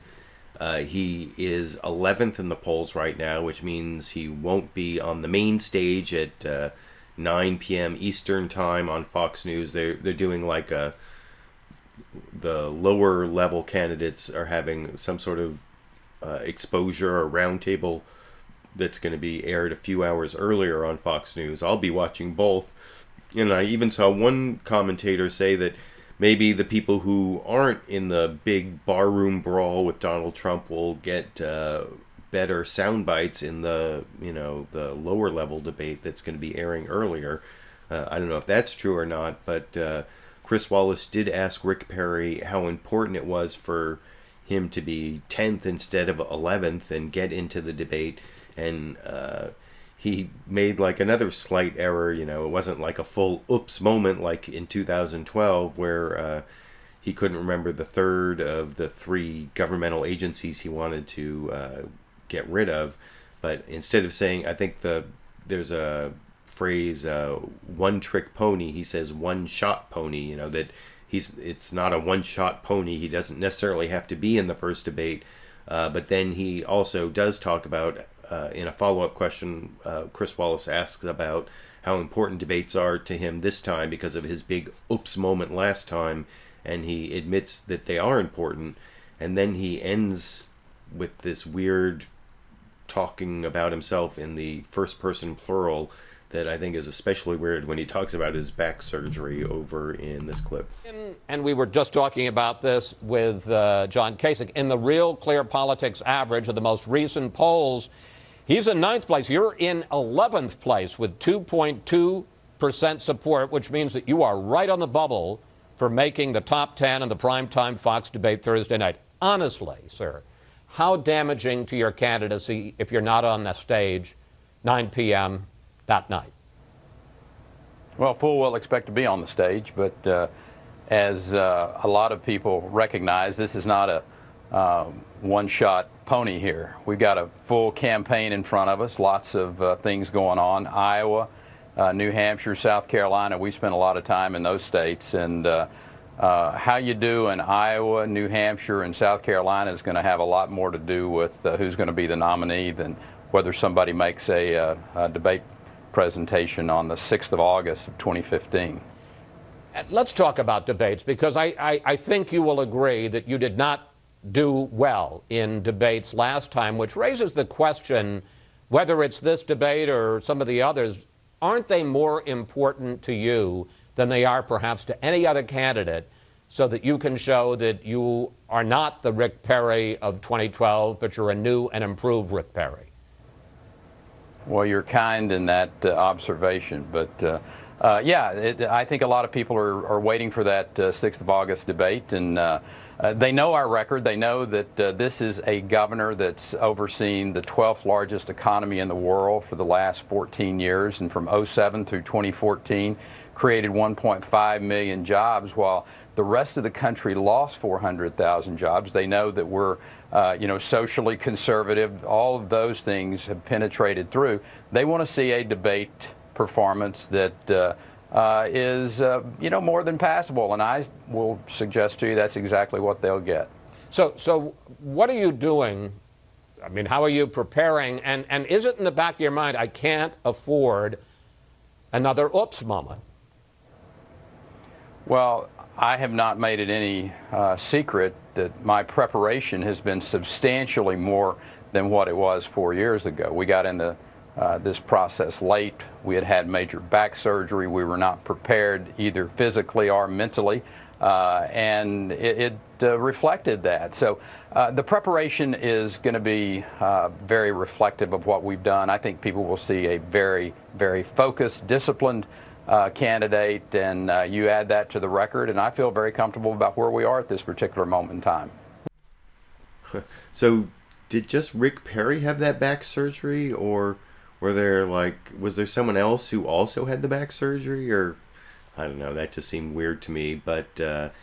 he is 11th in the polls right now, which means he won't be on the main stage at 9 p.m. Eastern time on Fox News. They're doing like the lower level candidates are having some sort of exposure or roundtable that's going to be aired a few hours earlier on Fox News. I'll be watching both. And I even saw one commentator say that maybe the people who aren't in the big barroom brawl with Donald Trump will get better sound bites in the lower level debate that's going to be airing earlier. I don't know if that's true or not, but Chris Wallace did ask Rick Perry how important it was for him to be 10th instead of 11th and get into the debate. And he made like another slight error. It wasn't like a full oops moment like in 2012 where he couldn't remember the third of the 3 governmental agencies he wanted to get rid of. But instead of saying, I think there's a phrase, one trick pony, he says one shot pony, that it's not a one shot pony. He doesn't necessarily have to be in the first debate. But then he also does talk about, in a follow-up question, Chris Wallace asks about how important debates are to him this time because of his big oops moment last time, and he admits that they are important. And then he ends with this weird talking about himself in the first person plural that I think is especially weird when he talks about his back surgery over in this clip. And we were just talking about this with John Kasich. In the Real Clear Politics average of the most recent polls, he's in 9th place. You're in 11th place with 2.2% support, which means that you are right on the bubble for making the top 10 in the primetime Fox debate Thursday night. Honestly, sir, how damaging to your candidacy if you're not on the stage 9 p.m. that night? Well, full well expect to be on the stage, but as a lot of people recognize, this is not a one-shot pony here. We've got a full campaign in front of us, lots of things going on. Iowa, New Hampshire, South Carolina, we spent a lot of time in those states, and how you do in Iowa, New Hampshire, and South Carolina is going to have a lot more to do with who's going to be the nominee than whether somebody makes a debate presentation on the 6th of August of 2015. Let's talk about debates, because I think you will agree that you did not do well in debates last time, which raises the question whether it's this debate or some of the others, aren't they more important to you than they are perhaps to any other candidate, so that you can show that you are not the Rick Perry of 2012, but you're a new and improved Rick Perry? Well, you're kind in that observation, but I think a lot of people are waiting for that 6th of August debate, and they know our record. They know that this is a governor that's overseen the 12th largest economy in the world for the last 14 years, and from 2007 through 2014 created 1.5 million jobs, while the rest of the country lost 400,000 jobs. They know that we're socially conservative. All of those things have penetrated through. They want to see a debate performance that is more than passable, and I will suggest to you that's exactly what they'll get. So what are you doing? I mean, how are you preparing? And is it in the back of your mind, I can't afford another oops moment? Well, I have not made it any secret that my preparation has been substantially more than what it was 4 years ago. We got into this process late. We had major back surgery. We were not prepared either physically or mentally, and it reflected that. So the preparation is going to be very reflective of what we've done. I think people will see a very, very focused, disciplined candidate, and you add that to the record, and I feel very comfortable about where we are at this particular moment in time. So did just Rick Perry have that back surgery, or was there someone else who also had the back surgery, or I don't know, that just seemed weird to me, but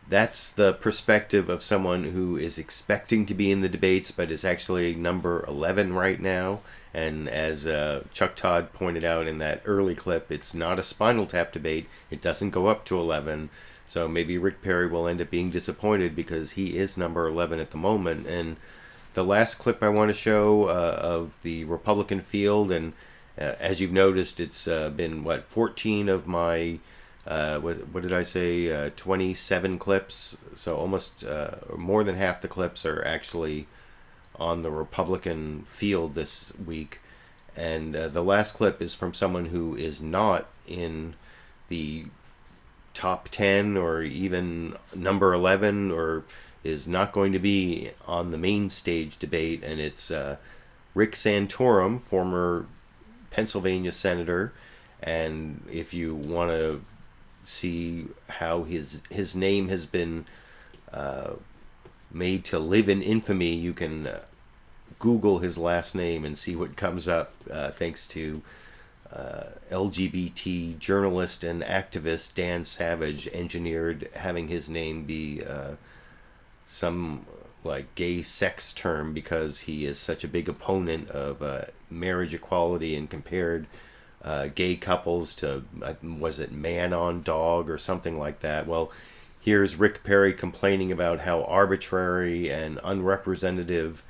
that's the perspective of someone who is expecting to be in the debates, but is actually number 11 right now. And as Chuck Todd pointed out in that early clip, it's not a Spinal Tap debate. It doesn't go up to 11. So maybe Rick Perry will end up being disappointed because he is number 11 at the moment. And the last clip I want to show of the Republican field, and as you've noticed, it's been, 14 of my, what did I say, 27 clips. So almost more than half the clips are actually on the Republican field this week. And the last clip is from someone who is not in the top 10 or even number 11, or is not going to be on the main stage debate. And it's Rick Santorum, former Pennsylvania senator. And if you want to see how his name has been made to live in infamy, you can Google his last name and see what comes up, thanks to LGBT journalist and activist Dan Savage engineered having his name be some like gay sex term because he is such a big opponent of marriage equality and compared gay couples to, was it man on dog or something like that. Well, here's Rick Perry complaining about how arbitrary and unrepresentative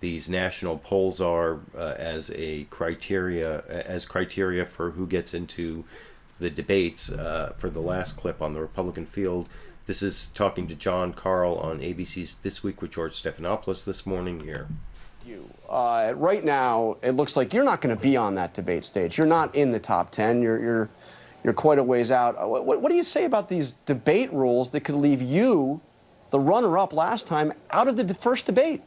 these national polls are as criteria for who gets into the debates for the last clip on the Republican field. This is talking to John Karl on ABC's This Week with George Stephanopoulos this morning here. Right now, it looks like you're not going to be on that debate stage. You're not in the top 10. You're quite a ways out. What do you say about these debate rules that could leave you, the runner-up last time, out of the first debate?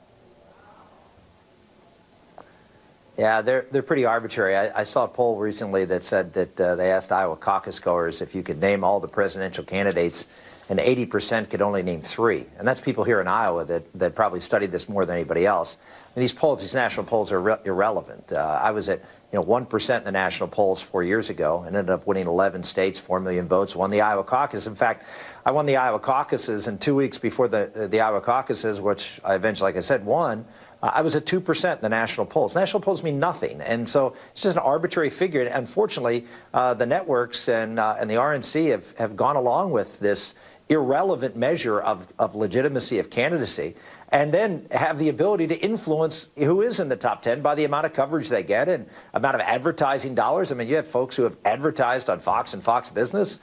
Yeah, they're pretty arbitrary. I saw a poll recently that said that they asked Iowa caucus goers if you could name all the presidential candidates, and 80% could only name 3. And that's people here in Iowa that probably studied this more than anybody else. And these polls, these national polls, are irrelevant. I was at 1% in the national polls 4 years ago and ended up winning 11 states, 4 million votes, won the Iowa caucus. In fact, I won the Iowa caucuses, and 2 weeks before the Iowa caucuses, which I eventually, like I said, won, I was at 2% in the national polls. National polls mean nothing, and so it's just an arbitrary figure. And unfortunately, the networks and the RNC have gone along with this irrelevant measure of legitimacy of candidacy, and then have the ability to influence who is in the top 10 by the amount of coverage they get and amount of advertising dollars. I mean, you have folks who have advertised on Fox and Fox Business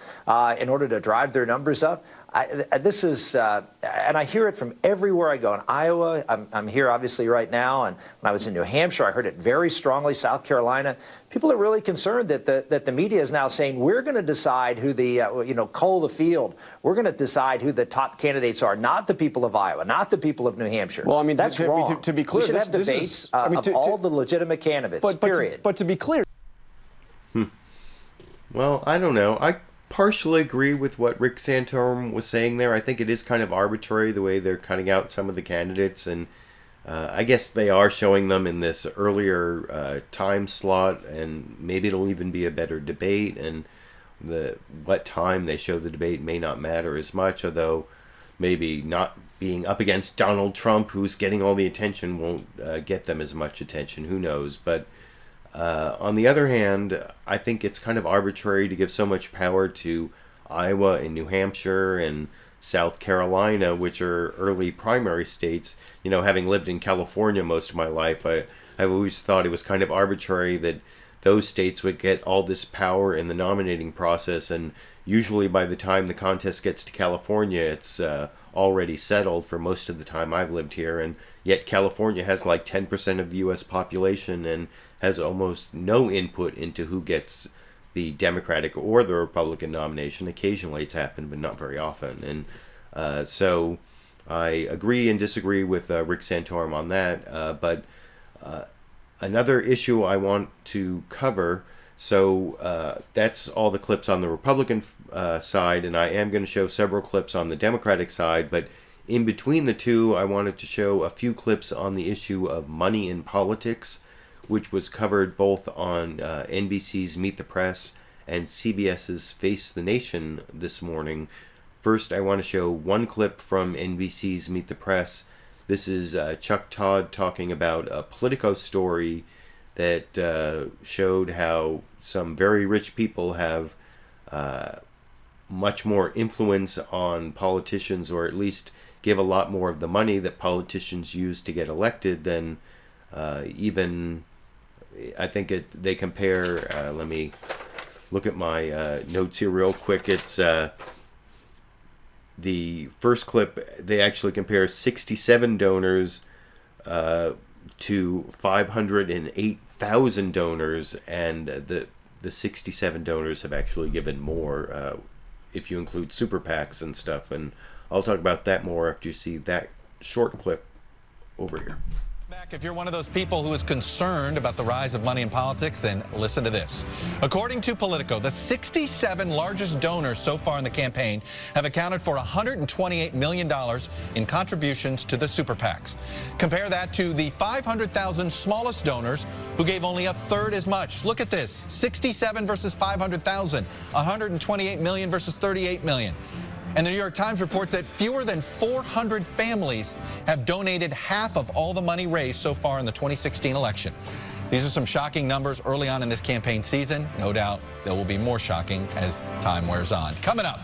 in order to drive their numbers up. This is, and I hear it from everywhere I go. In Iowa, I'm here obviously right now, and when I was in New Hampshire, I heard it very strongly. South Carolina, people are really concerned that the media is now saying we're going to decide who the cull the field. We're going to decide who the top candidates are, not the people of Iowa, not the people of New Hampshire. Well, I mean, that's wrong. To be clear, we should have debates of all the legitimate candidates. Period. But to be clear. Well, I don't know. I partially agree with what Rick Santorum was saying there. I think it is kind of arbitrary the way they're cutting out some of the candidates, and I guess they are showing them in this earlier time slot, and maybe it'll even be a better debate, and what time they show the debate may not matter as much, although maybe not being up against Donald Trump, who's getting all the attention, won't get them as much attention. Who knows? But on the other hand, I think it's kind of arbitrary to give so much power to Iowa and New Hampshire and South Carolina, which are early primary states. Having lived in California most of my life, I've always thought it was kind of arbitrary that those states would get all this power in the nominating process, and usually by the time the contest gets to California, it's already settled for most of the time I've lived here, and yet California has like 10% of the U.S. population and has almost no input into who gets the Democratic or the Republican nomination. Occasionally it's happened, but not very often. And so I agree and disagree with Rick Santorum on that. But another issue I want to cover, so that's all the clips on the Republican side, and I am going to show several clips on the Democratic side, but in between the two, I wanted to show a few clips on the issue of money in politics, which was covered both on NBC's Meet the Press and CBS's Face the Nation this morning. First, I want to show one clip from NBC's Meet the Press. This is Chuck Todd talking about a Politico story that showed how some very rich people have much more influence on politicians, or at least give a lot more of the money that politicians use to get elected than even, I think they compare, let me look at my notes here real quick. It's the first clip, they actually compare 67 donors to 508,000 donors, and the 67 donors have actually given more if you include super PACs and stuff. And I'll talk about that more after you see that short clip over here. If you're one of those people who is concerned about the rise of money in politics, then listen to this. According to Politico, the 67 largest donors so far in the campaign have accounted for $128 million in contributions to the super PACs. Compare that to the 500,000 smallest donors who gave only a third as much. Look at this, 67 versus 500,000, 128 million versus 38 million. And the New York Times reports that fewer than 400 families have donated half of all the money raised so far in the 2016 election. These are some shocking numbers early on in this campaign season. No doubt there will be more shocking as time wears on. Coming up.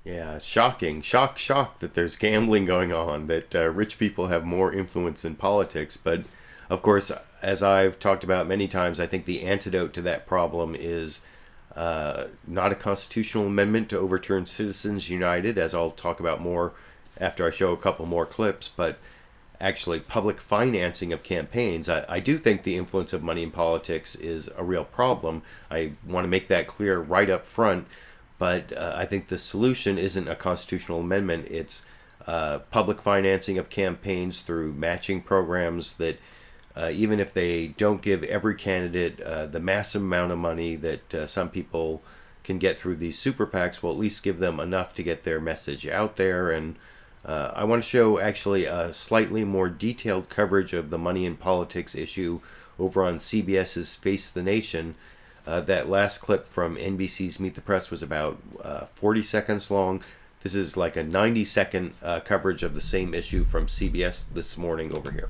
Yeah, shocking. Shock that there's gambling going on, that rich people have more influence in politics. But, of course, as I've talked about many times, I think the antidote to that problem is not a constitutional amendment to overturn Citizens United, as I'll talk about more after I show a couple more clips, but actually public financing of campaigns. I do think the influence of money in politics is a real problem. I want to make that clear right up front, but I think the solution isn't a constitutional amendment. It's public financing of campaigns through matching programs that even if they don't give every candidate the massive amount of money that some people can get through these super PACs, will at least give them enough to get their message out there. And I want to show actually a slightly more detailed coverage of the money in politics issue over on CBS's Face the Nation. That last clip from NBC's Meet the Press was about 40 seconds long. This is like a 90-second coverage of the same issue from CBS this morning over here.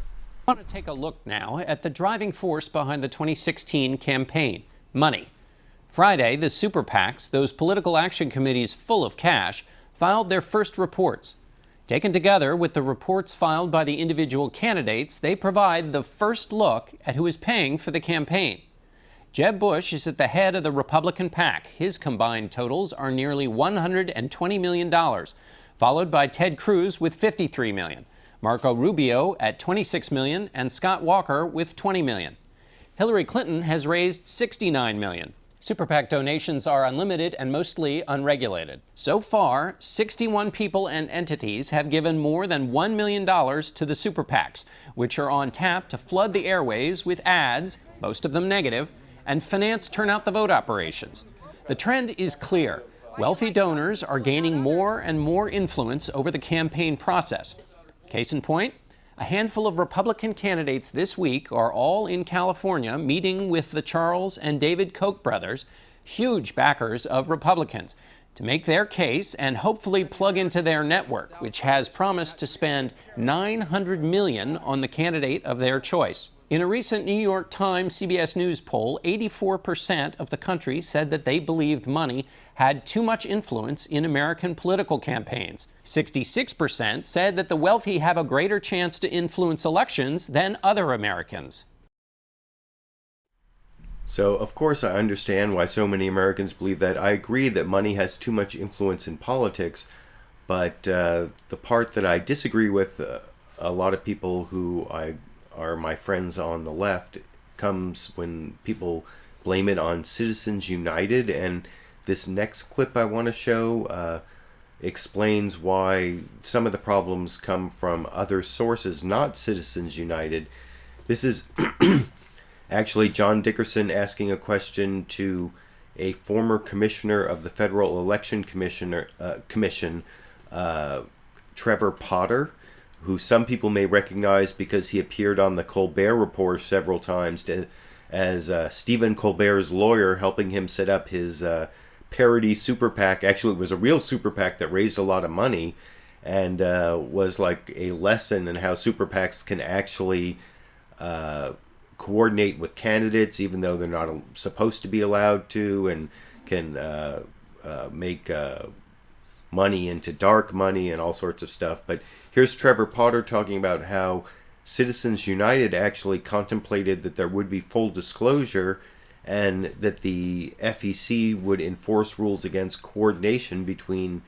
I want to take a look now at the driving force behind the 2016 campaign, money. Friday, the super PACs, those political action committees full of cash, filed their first reports. Taken together with the reports filed by the individual candidates, they provide the first look at who is paying for the campaign. Jeb Bush is at the head of the Republican PAC. His combined totals are nearly $120 million, followed by Ted Cruz with $53 million. Marco Rubio at $26 million, and Scott Walker with $20 million. Hillary Clinton has raised $69 million. Super PAC donations are unlimited and mostly unregulated. So far, 61 people and entities have given more than $1 million to the super PACs, which are on tap to flood the airways with ads, most of them negative, and finance turn-out-the-vote operations. The trend is clear. Wealthy donors are gaining more and more influence over the campaign process. Case in point, a handful of Republican candidates this week are all in California meeting with the Charles and David Koch brothers, huge backers of Republicans, to make their case and hopefully plug into their network, which has promised to spend $900 million on the candidate of their choice. In a recent New York Times CBS News poll, 84% of the country said that they believed money had too much influence in American political campaigns. 66% said that the wealthy have a greater chance to influence elections than other Americans. So, of course, I understand why so many Americans believe that. I agree that money has too much influence in politics, but the part that I disagree with a lot of people who are my friends on the left comes when people blame it on Citizens United. And this next clip I want to show explains why some of the problems come from other sources, not Citizens United. This is actually John Dickerson asking a question to a former commissioner of the Federal Election Commission, Trevor Potter, who some people may recognize because he appeared on the Colbert Report several times to as Stephen Colbert's lawyer helping him set up his parody super PAC. Actually, it was a real super PAC that raised a lot of money and was like a lesson in how super PACs can actually coordinate with candidates, even though they're not supposed to be allowed to, and can make money into dark money and all sorts of stuff. But here's Trevor Potter talking about how Citizens United actually contemplated that there would be full disclosure and that the FEC would enforce rules against coordination between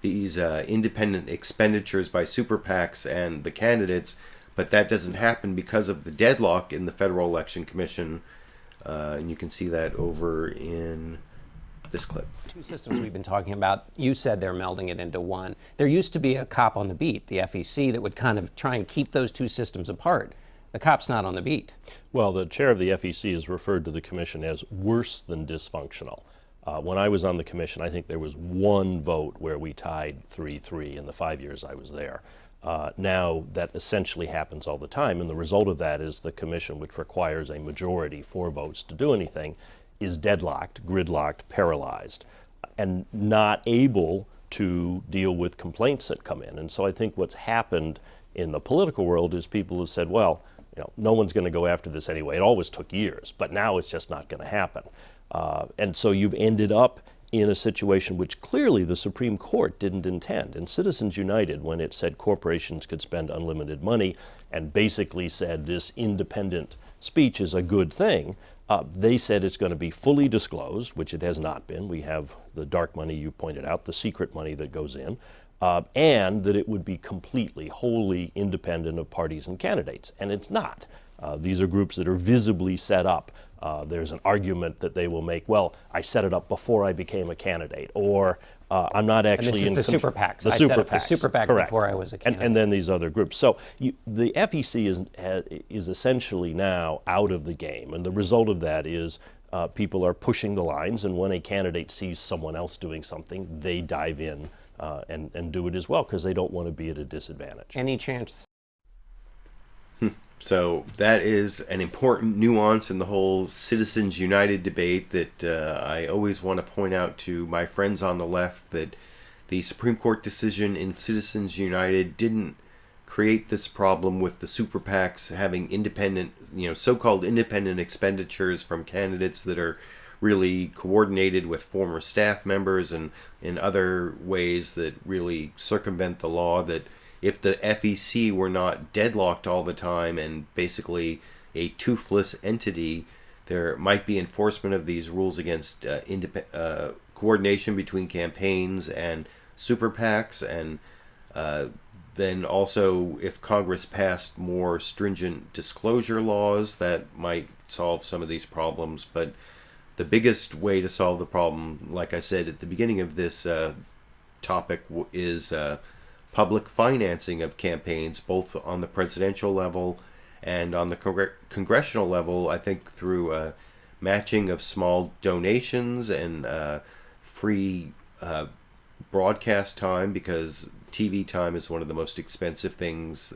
these independent expenditures by super PACs and the candidates, but that doesn't happen because of the deadlock in the Federal Election Commission. And you can see that over in this clip. Two systems we've been talking about, you said they're melding it into one. There used to be a cop on the beat, the FEC, that would kind of try and keep those two systems apart. The cop's not on the beat. Well, the chair of the FEC has referred to the commission as worse than dysfunctional. When I was on the commission, I think there was one vote where we tied 3-3 in the 5 years I was there. Now that essentially happens all the time, and the result of that is the commission, which requires a majority, 4 votes to do anything, is deadlocked, gridlocked, paralyzed, and not able to deal with complaints that come in. And so I think what's happened in the political world is people have said, well, no one's going to go after this anyway. It always took years, but now it's just not going to happen. And so you've ended up in a situation which clearly the Supreme Court didn't intend. And Citizens United, when it said corporations could spend unlimited money and basically said this independent speech is a good thing, they said it's going to be fully disclosed, which it has not been. We have the dark money you pointed out, the secret money that goes in, and that it would be completely, wholly independent of parties and candidates. And it's not. These are groups that are visibly set up. There's an argument that they will make, well, I set it up before I became a candidate, or I'm not actually and this is the super PACs. The I super set up PACs, the super PAC correct. before I was a candidate. And then these other groups. So the FEC is essentially now out of the game, and the result of that is people are pushing the lines, and when a candidate sees someone else doing something, they dive in and do it as well, because they don't want to be at a disadvantage. Any chance? So that is an important nuance in the whole Citizens United debate that I always want to point out to my friends on the left, that the Supreme Court decision in Citizens United didn't create this problem with the super PACs having independent, so-called independent expenditures from candidates that are really coordinated with former staff members and in other ways that really circumvent the law. That if the FEC were not deadlocked all the time and basically a toothless entity, there might be enforcement of these rules against coordination between campaigns and super PACs. And then also, if Congress passed more stringent disclosure laws, that might solve some of these problems. But the biggest way to solve the problem, like I said at the beginning of this topic, is public financing of campaigns, both on the presidential level and on the congressional level. I think through matching of small donations and free broadcast time, because TV time is one of the most expensive things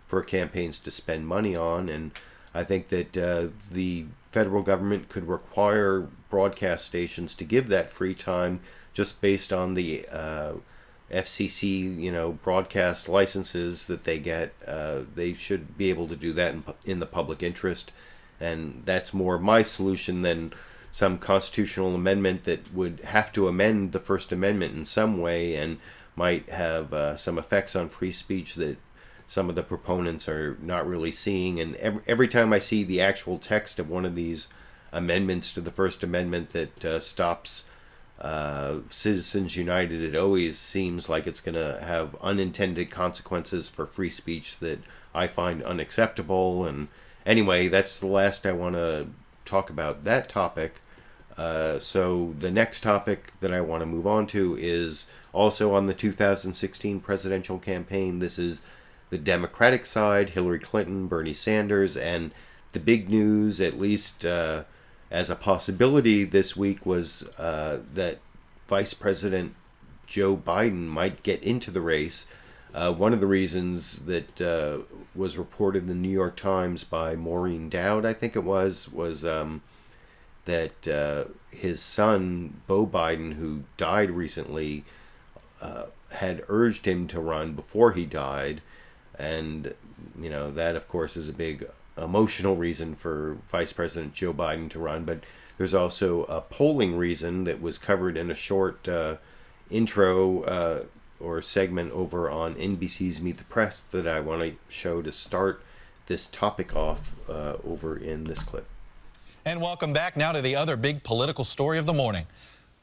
for campaigns to spend money on. And I think that the federal government could require broadcast stations to give that free time just based on the FCC, broadcast licenses that they get. They should be able to do that in the public interest. And that's more my solution than some constitutional amendment that would have to amend the First Amendment in some way and might have some effects on free speech that some of the proponents are not really seeing. And every time I see the actual text of one of these amendments to the First Amendment that stops Citizens United, it always seems like it's going to have unintended consequences for free speech that I find unacceptable. And anyway, that's the last I want to talk about that topic. So the next topic that I want to move on to is also on the 2016 presidential campaign. This is the Democratic side, Hillary Clinton, Bernie Sanders, and the big news, at least as a possibility this week, was that Vice President Joe Biden might get into the race. One of the reasons that was reported in the New York Times by Maureen Dowd, I think it was that his son, Beau Biden, who died recently, had urged him to run before he died. And, you know, that, of course, is a big emotional reason for Vice President Joe Biden to run. But there's also a polling reason that was covered in a short intro or segment over on NBC's Meet the Press that I want to show to start this topic off over in this clip. And welcome back now to the other big political story of the morning.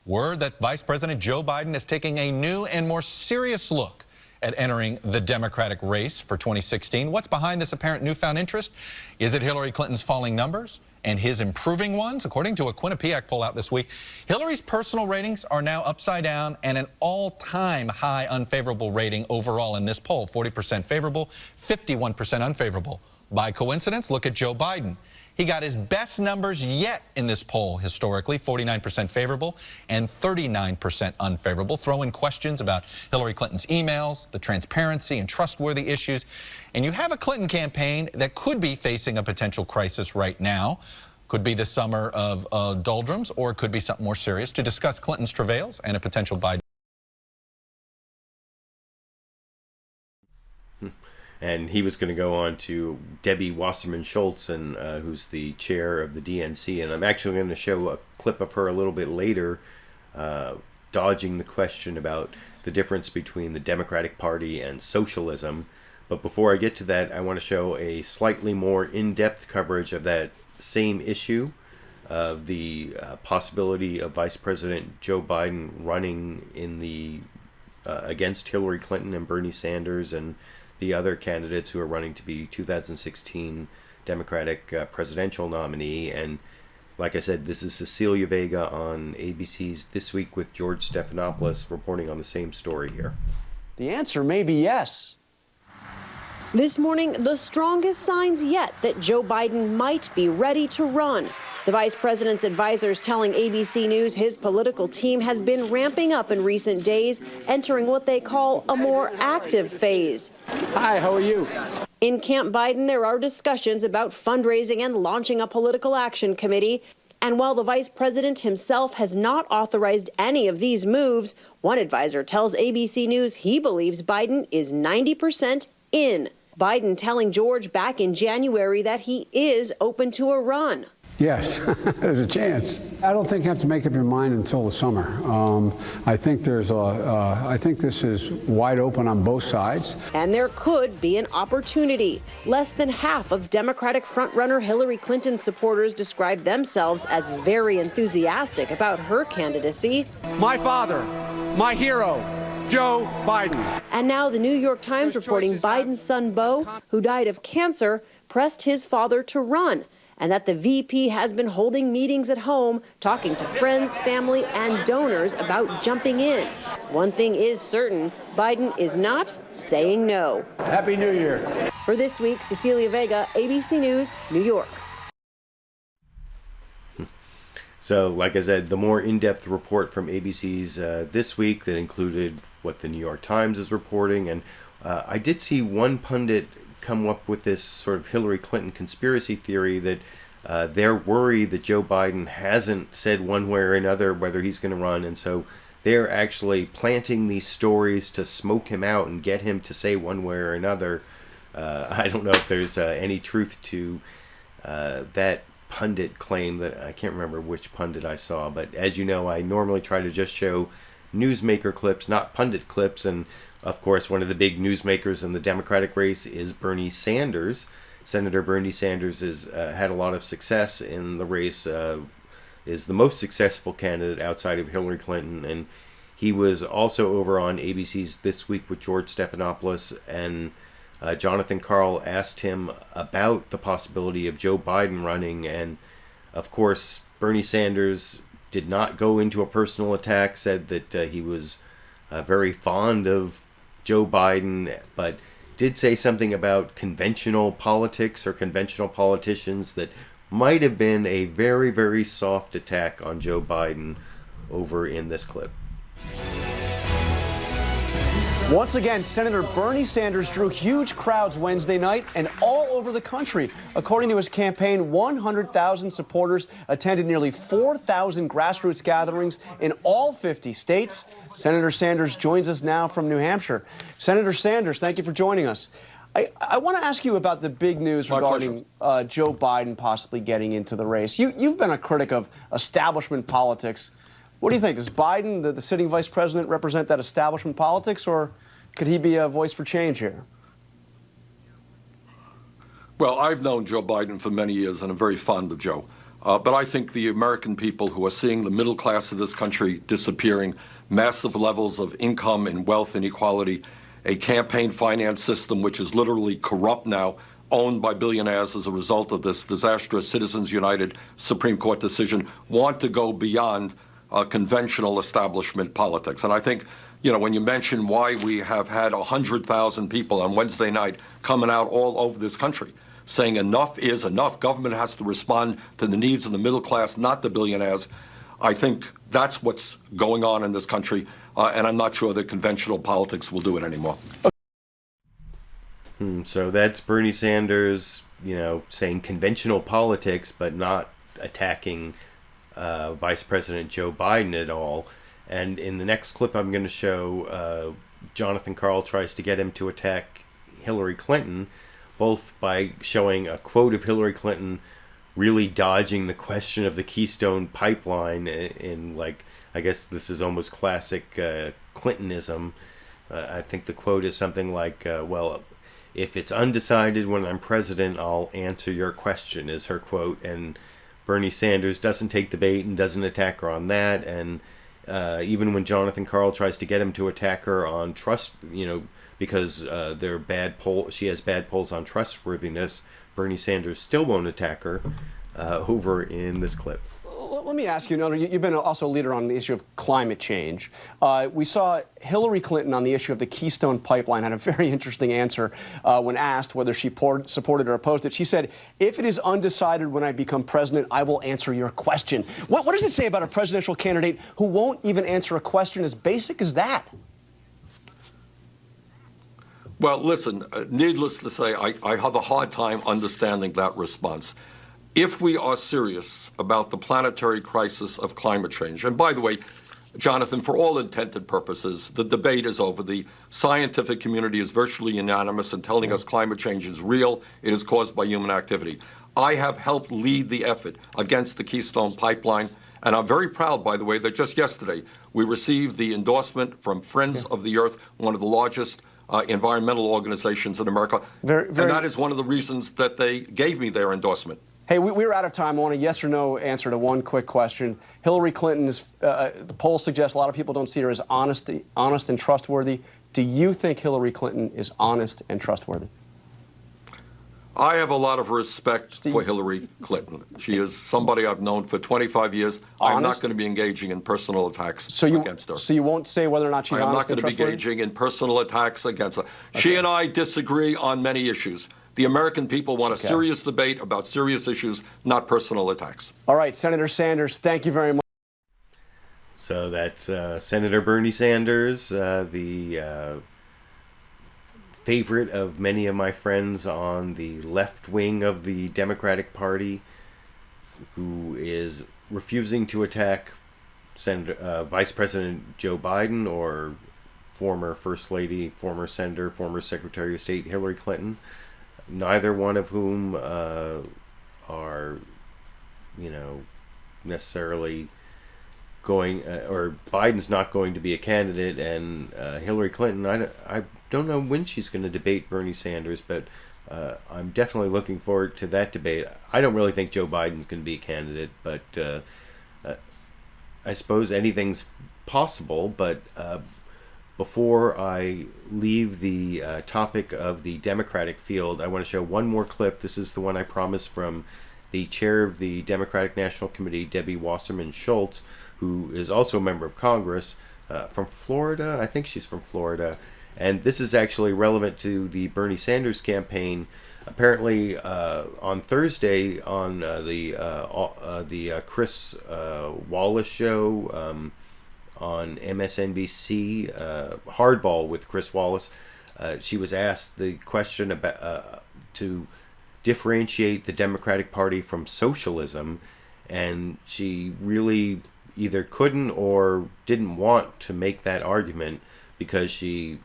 Word that Vice President Joe Biden is taking a new and more serious look at entering the Democratic race for 2016. What's behind this apparent newfound interest? Is it Hillary Clinton's falling numbers and his improving ones? According to a Quinnipiac poll out this week, Hillary's personal ratings are now upside down and an all-time high unfavorable rating overall in this poll, 40% favorable, 51% unfavorable. By coincidence, look at Joe Biden. He got his best numbers yet in this poll historically, 49% favorable and 39% unfavorable. Throw in questions about Hillary Clinton's emails, the transparency and trustworthy issues, and you have a Clinton campaign that could be facing a potential crisis right now. Could be the summer of doldrums, or it could be something more serious. To discuss Clinton's travails and a potential Biden. And he was going to go on to Debbie Wasserman-Schultz, and who's the chair of the DNC. And I'm actually going to show a clip of her a little bit later, dodging the question about the difference between the Democratic Party and socialism. But before I get to that, I want to show a slightly more in-depth coverage of that same issue, of the possibility of Vice President Joe Biden running in the against Hillary Clinton and Bernie Sanders and the other candidates who are running to be 2016 Democratic presidential nominee. And like I said, this is Cecelia Vega on ABC's This Week with George Stephanopoulos reporting on the same story here. The answer may be yes. This morning, the strongest signs yet that Joe Biden might be ready to run. The vice president's advisors telling ABC News his political team has been ramping up in recent days, entering what they call a more active phase. Hi, how are you? In Camp Biden, there are discussions about fundraising and launching a political action committee. And while the vice president himself has not authorized any of these moves, one advisor tells ABC News he believes Biden is 90% in. Biden telling George back in January that he is open to a run. Yes, there's a chance. I don't think you have to make up your mind until the summer. I think this is wide open on both sides. And there could be an opportunity. Less than half of Democratic frontrunner Hillary Clinton supporters describe themselves as very enthusiastic about her candidacy. My father, my hero, Joe Biden. And now the New York Times reporting Biden's son Beau, who died of cancer, pressed his father to run, and that the VP has been holding meetings at home, talking to friends, family, and donors about jumping in. One thing is certain, Biden is not saying no. Happy New Year. For This Week, Cecelia Vega, ABC News, New York. So, like I said, the more in-depth report from ABC's This Week that included what the New York Times is reporting. And I did see one pundit come up with this sort of Hillary Clinton conspiracy theory that they're worried that Joe Biden hasn't said one way or another whether he's going to run. And so they're actually planting these stories to smoke him out and get him to say one way or another. I don't know if there's any truth to that pundit claim. That I can't remember which pundit I saw, but as you know, I normally try to just show newsmaker clips, not pundit clips. And of course, one of the big newsmakers in the Democratic race is Bernie Sanders. Senator Bernie Sanders has had a lot of success in the race, is the most successful candidate outside of Hillary Clinton. And he was also over on ABC's This Week with George Stephanopoulos, and Jonathan Karl asked him about the possibility of Joe Biden running. And of course, Bernie Sanders did not go into a personal attack, said that he was very fond of Joe Biden, but did say something about conventional politics or conventional politicians that might have been a very, very soft attack on Joe Biden over in this clip. Once again, Senator Bernie Sanders drew huge crowds Wednesday night and all over the country. According to his campaign, 100,000 supporters attended nearly 4,000 grassroots gatherings in all 50 states. Senator Sanders joins us now from New Hampshire. Senator Sanders, thank you for joining us. I want to ask you about the big news regarding Joe Biden possibly getting into the race. You've been a critic of establishment politics. What do you think? Does Biden, the sitting vice president, represent that establishment politics, or could he be a voice for change here? Well, I've known Joe Biden for many years, and I'm very fond of Joe. But I think the American people who are seeing the middle class of this country disappearing, massive levels of income and wealth inequality, a campaign finance system which is literally corrupt now, owned by billionaires as a result of this disastrous Citizens United Supreme Court decision, want to go beyond conventional establishment politics. And I think, you know, when you mention why we have had 100,000 people on Wednesday night coming out all over this country saying enough is enough, government has to respond to the needs of the middle class, not the billionaires, I think that's what's going on in this country, and I'm not sure that conventional politics will do it anymore. So that's Bernie Sanders, you know, saying conventional politics, but not attacking Vice President Joe Biden at all. And in the next clip I'm going to show, Jonathan Karl tries to get him to attack Hillary Clinton, both by showing a quote of Hillary Clinton really dodging the question of the Keystone Pipeline in, like, I guess this is almost classic Clintonism. I think the quote is something like, well, if it's undecided when I'm president, I'll answer your question, is her quote. And Bernie Sanders doesn't take the bait and doesn't attack her on that. And even when Jonathan Karl tries to get him to attack her on trust, you know, because they're bad she has bad polls on trustworthiness, Bernie Sanders still won't attack her over in this clip. Let me ask you, you've been also a leader on the issue of climate change. We saw Hillary Clinton on the issue of the Keystone Pipeline had a very interesting answer when asked whether she supported or opposed it. She said, if it is undecided when I become president, I will answer your question. What does it say about a presidential candidate who won't even answer a question as basic as that? Well, listen, needless to say, I have a hard time understanding that response. If we are serious about the planetary crisis of climate change, and by the way, Jonathan, for all intended purposes, the debate is over. The scientific community is virtually unanimous in telling us climate change is real. It is caused by human activity. I have helped lead the effort against the Keystone Pipeline, and I'm very proud, by the way, that just yesterday we received the endorsement from Friends of the Earth, one of the largest environmental organizations in America. And that is one of the reasons that they gave me their endorsement. Hey, we're out of time. I want a yes or no answer to one quick question. Hillary Clinton is, the polls suggest a lot of people don't see her as honest and trustworthy. Do you think Hillary Clinton is honest and trustworthy? I have a lot of respect for Hillary Clinton. She is somebody I've known for 25 years. I'm not going to be engaging in personal attacks against her. So you won't say whether or not she's honest and trustworthy? I'm not going to be engaging in personal attacks against her. Okay. She and I disagree on many issues. The American people want a serious debate about serious issues, not personal attacks. All right, Senator Sanders, thank you very much. So that's Senator Bernie Sanders, the favorite of many of my friends on the left wing of the Democratic Party, who is refusing to attack Vice President Joe Biden or former First Lady, former Senator, former Secretary of State Hillary Clinton. Neither one of whom are, you know, necessarily going, or Biden's not going to be a candidate, and Hillary Clinton, I don't know when she's going to debate Bernie Sanders, but I'm definitely looking forward to that debate. I don't really think Joe Biden's going to be a candidate, but I suppose anything's possible, but before I leave the topic of the Democratic field, I want to show one more clip. This is the one I promised from the chair of the Democratic National Committee, Debbie Wasserman-Schultz, who is also a member of Congress from Florida. I think she's from Florida. And this is actually relevant to the Bernie Sanders campaign. Apparently, on Thursday on the Chris Wallace show, on MSNBC, Hardball with Chris Wallace. She was asked the question about to differentiate the Democratic Party from socialism, and she really either couldn't or didn't want to make that argument because she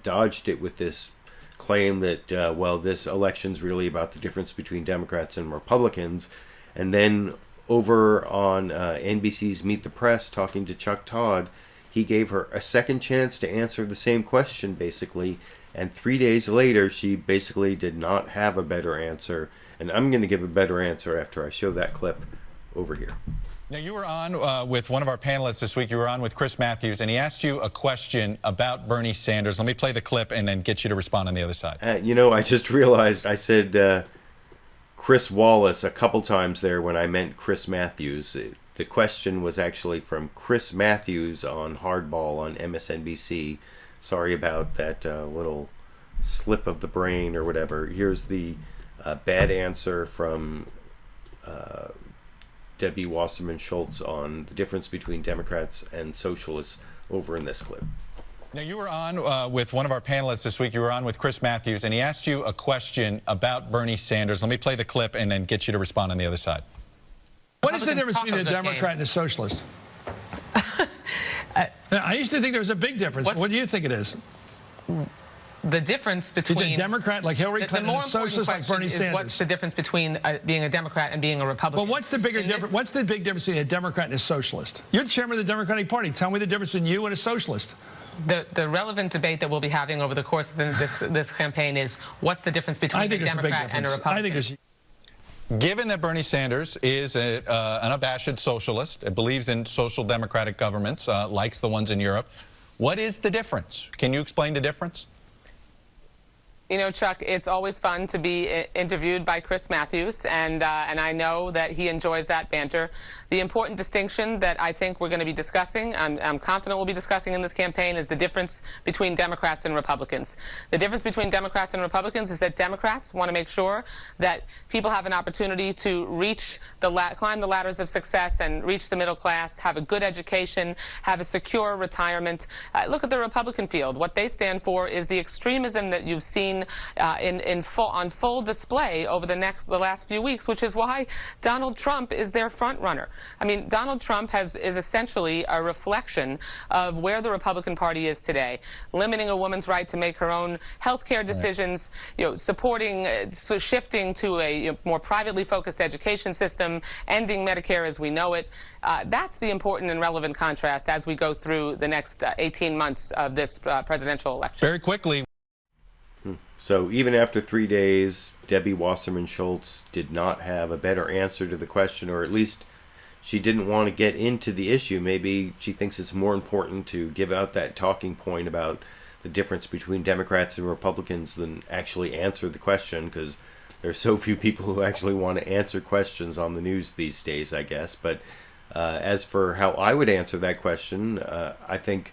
dodged it with this claim that, well, this election's really about the difference between Democrats and Republicans. And then over on NBC's Meet the Press, talking to Chuck Todd, he gave her a second chance to answer the same question, basically. And 3 days later, she basically did not have a better answer. And I'm going to give a better answer after I show that clip over here. Now, you were on with one of our panelists this week. You were on with Chris Matthews, and he asked you a question about Bernie Sanders. Let me play the clip and then get you to respond on the other side. I just realized I said Chris Wallace a couple times there when I meant Chris Matthews. The question was actually from Chris Matthews on Hardball on MSNBC. Sorry about that little slip of the brain or whatever. Here's the bad answer from Debbie Wasserman-Schultz on the difference between Democrats and socialists over in this clip. Now, you were on with one of our panelists this week. You were on with Chris Matthews, and he asked you a question about Bernie Sanders. Let me play the clip and then get you to respond on the other side. What is the difference between a Democrat and a socialist? I used to think there was a big difference. What do you think it is? The difference between a Democrat like Hillary Clinton and a socialist like Bernie Sanders. What's the difference between being a Democrat and being a Republican? Well, what's the bigger difference? What's the big difference between a Democrat and a socialist? You're the chairman of the Democratic Party. Tell me the difference between you and a socialist. The relevant debate that we'll be having over the course of this campaign is what's the difference between a Democrat and a Republican? I think there's. Given that Bernie Sanders is an unabashed socialist, believes in social democratic governments, likes the ones in Europe, what is the difference? Can you explain the difference? You know, Chuck, it's always fun to be interviewed by Chris Matthews, and I know that he enjoys that banter. The important distinction that I think we're going to be discussing, I'm confident we'll be discussing in this campaign, is the difference between Democrats and Republicans. The difference between Democrats and Republicans is that Democrats want to make sure that people have an opportunity to reach climb the ladders of success and reach the middle class, have a good education, have a secure retirement. Look at the Republican field. What they stand for is the extremism that you've seen on full display over the last few weeks, which is why Donald Trump is their front runner. I mean, Donald Trump is essentially a reflection of where the Republican Party is today, limiting a woman's right to make her own health care decisions, supporting, shifting to a more privately focused education system, ending Medicare as we know it. That's the important and relevant contrast as we go through the next 18 months of this presidential election. Very quickly. So even after 3 days, Debbie Wasserman-Schultz did not have a better answer to the question, or at least she didn't want to get into the issue. Maybe she thinks it's more important to give out that talking point about the difference between Democrats and Republicans than actually answer the question, because there are so few people who actually want to answer questions on the news these days, I guess. But as for how I would answer that question, I think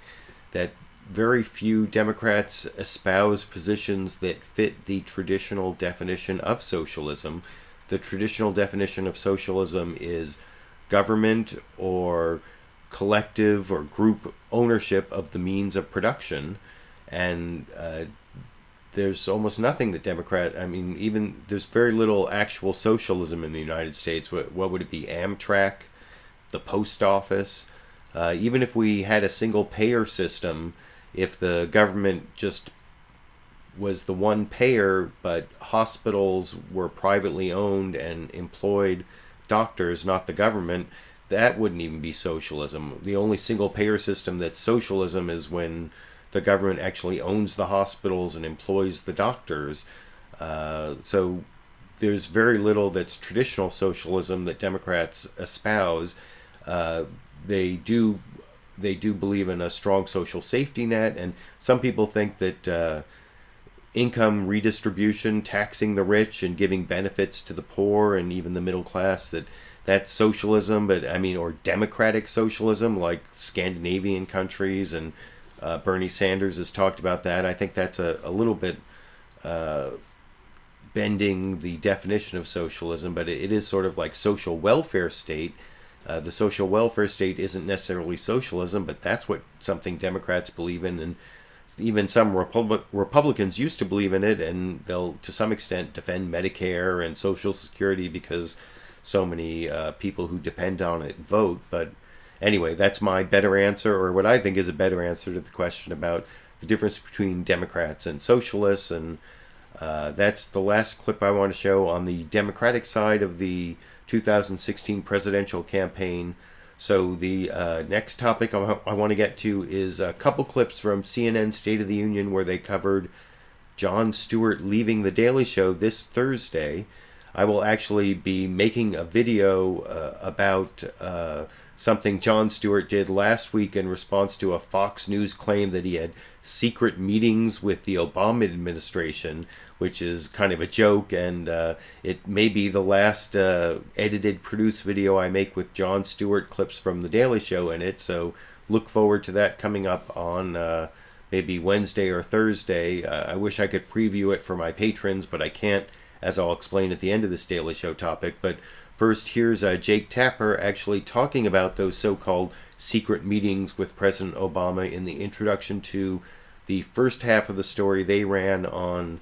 that very few Democrats espouse positions that fit the traditional definition of socialism. The traditional definition of socialism is government or collective or group ownership of the means of production. And there's almost nothing that there's very little actual socialism in the United States. What would it be? Amtrak, the post office? Even if we had a single payer system, if the government just was the one payer, but hospitals were privately owned and employed doctors, not the government, that wouldn't even be socialism. The only single payer system that's socialism is when the government actually owns the hospitals and employs the doctors. So there's very little that's traditional socialism that Democrats espouse. They do believe in a strong social safety net, and some people think that income redistribution, taxing the rich and giving benefits to the poor and even the middle class, that's socialism, or democratic socialism like Scandinavian countries, and Bernie Sanders has talked about that. I think that's a little bit bending the definition of socialism, but it is sort of like social welfare state. the social welfare state isn't necessarily socialism, but that's something Democrats believe in, and even some Republicans used to believe in it, and they'll to some extent defend Medicare and Social Security because so many people who depend on it vote. But anyway, that's my better answer, or what I think is a better answer to the question about the difference between Democrats and socialists. And that's the last clip I want to show on the Democratic side of the 2016 presidential campaign. So the next topic I want to get to is a couple clips from CNN State of the Union where they covered Jon Stewart leaving The Daily Show this Thursday. I will actually be making a video about something Jon Stewart did last week in response to a Fox News claim that he had secret meetings with the Obama administration, which is kind of a joke, and it may be the last edited, produced video I make with Jon Stewart clips from The Daily Show in it, so look forward to that coming up on maybe Wednesday or Thursday. I wish I could preview it for my patrons, but I can't, as I'll explain at the end of this Daily Show topic. But first, here's Jake Tapper actually talking about those so-called secret meetings with President Obama in the introduction to the first half of the story they ran on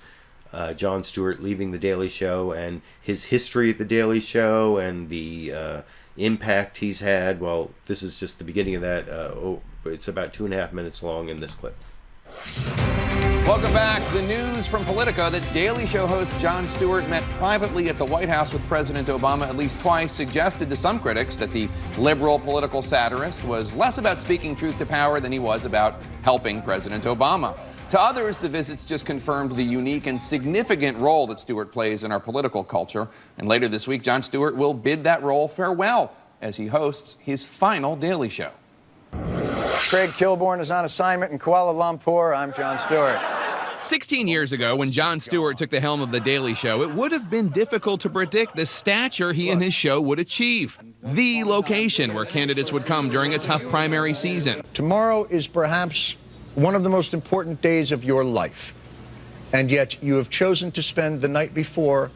Jon Stewart leaving The Daily Show and his history at The Daily Show and the impact he's had. Well, this is just the beginning of that. It's about 2.5 minutes long in this clip. Welcome back. The news from Politico that Daily Show host Jon Stewart met privately at the White House with President Obama at least twice suggested to some critics that the liberal political satirist was less about speaking truth to power than he was about helping President Obama. To others, the visits just confirmed the unique and significant role that Stewart plays in our political culture. And later this week, Jon Stewart will bid that role farewell as he hosts his final Daily Show. Craig Kilborn is on assignment in Kuala Lumpur. I'm Jon Stewart. 16 years ago, when Jon Stewart took the helm of The Daily Show, it would have been difficult to predict the stature he and his show would achieve. The location where candidates would come during a tough primary season. Tomorrow is perhaps one of the most important days of your life, and yet you have chosen to spend the night before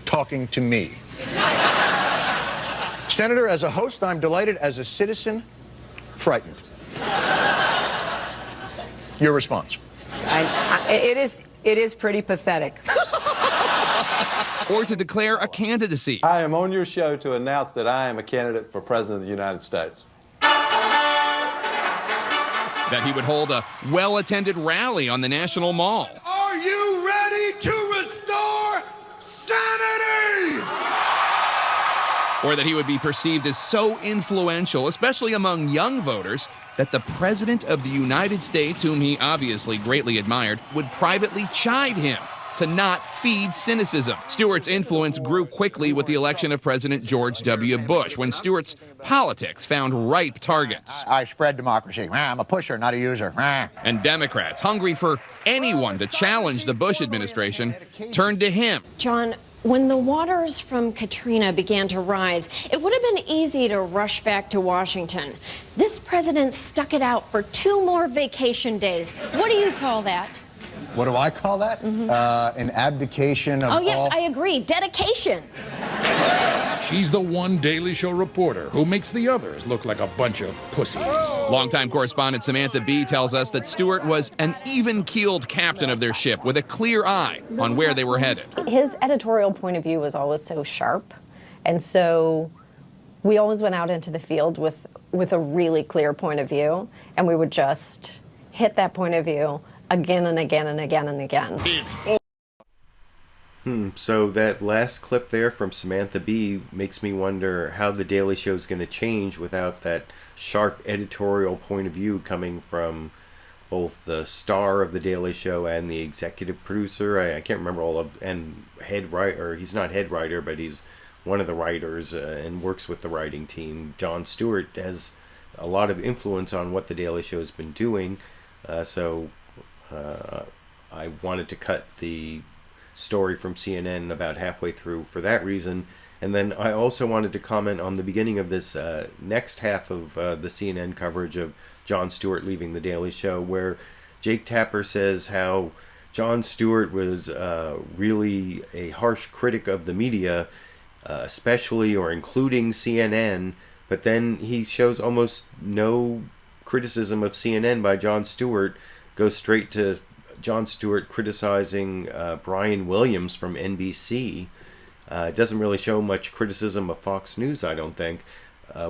talking to me. Senator, as a host, I'm delighted. As a citizen, frightened. Your response? It is pretty pathetic. Or to declare a candidacy. I am on your show to announce that I am a candidate for President of the United States. That he would hold a well-attended rally on the National Mall. Are you ready to restore sanity? Or that he would be perceived as so influential, especially among young voters, that the President of the United States, whom he obviously greatly admired, would privately chide him to not feed cynicism. Stewart's influence grew quickly with the election of President George W. Bush, when Stewart's politics found ripe targets. I spread democracy. I'm a pusher, not a user. And Democrats, hungry for anyone to challenge the Bush administration, turned to him. John, when the waters from Katrina began to rise, it would have been easy to rush back to Washington. This president stuck it out for 2 more vacation days. What do you call that? What do I call that? An abdication of Oh, yes, I agree. Dedication. She's the one Daily Show reporter who makes the others look like a bunch of pussies. Longtime correspondent Samantha B tells us that Stewart was an even-keeled captain of their ship with a clear eye on where they were headed. His editorial point of view was always so sharp, and so we always went out into the field with a really clear point of view, and we would just hit that point of view again and again and again and again. So that last clip there from Samantha B makes me wonder how The Daily Show is going to change without that sharp editorial point of view coming from both the star of The Daily Show and the executive producer. I can't remember all of, and head writer. He's not head writer, but he's one of the writers and works with the writing team. Jon Stewart has a lot of influence on what The Daily Show has been doing. I wanted to cut the story from CNN about halfway through for that reason. And then I also wanted to comment on the beginning of this next half of the CNN coverage of Jon Stewart leaving The Daily Show, where Jake Tapper says how Jon Stewart was really a harsh critic of the media, especially or including CNN, But then he shows almost no criticism of CNN by Jon Stewart, goes straight to Jon Stewart criticizing Brian Williams from NBC. It doesn't really show much criticism of Fox News, I don't think,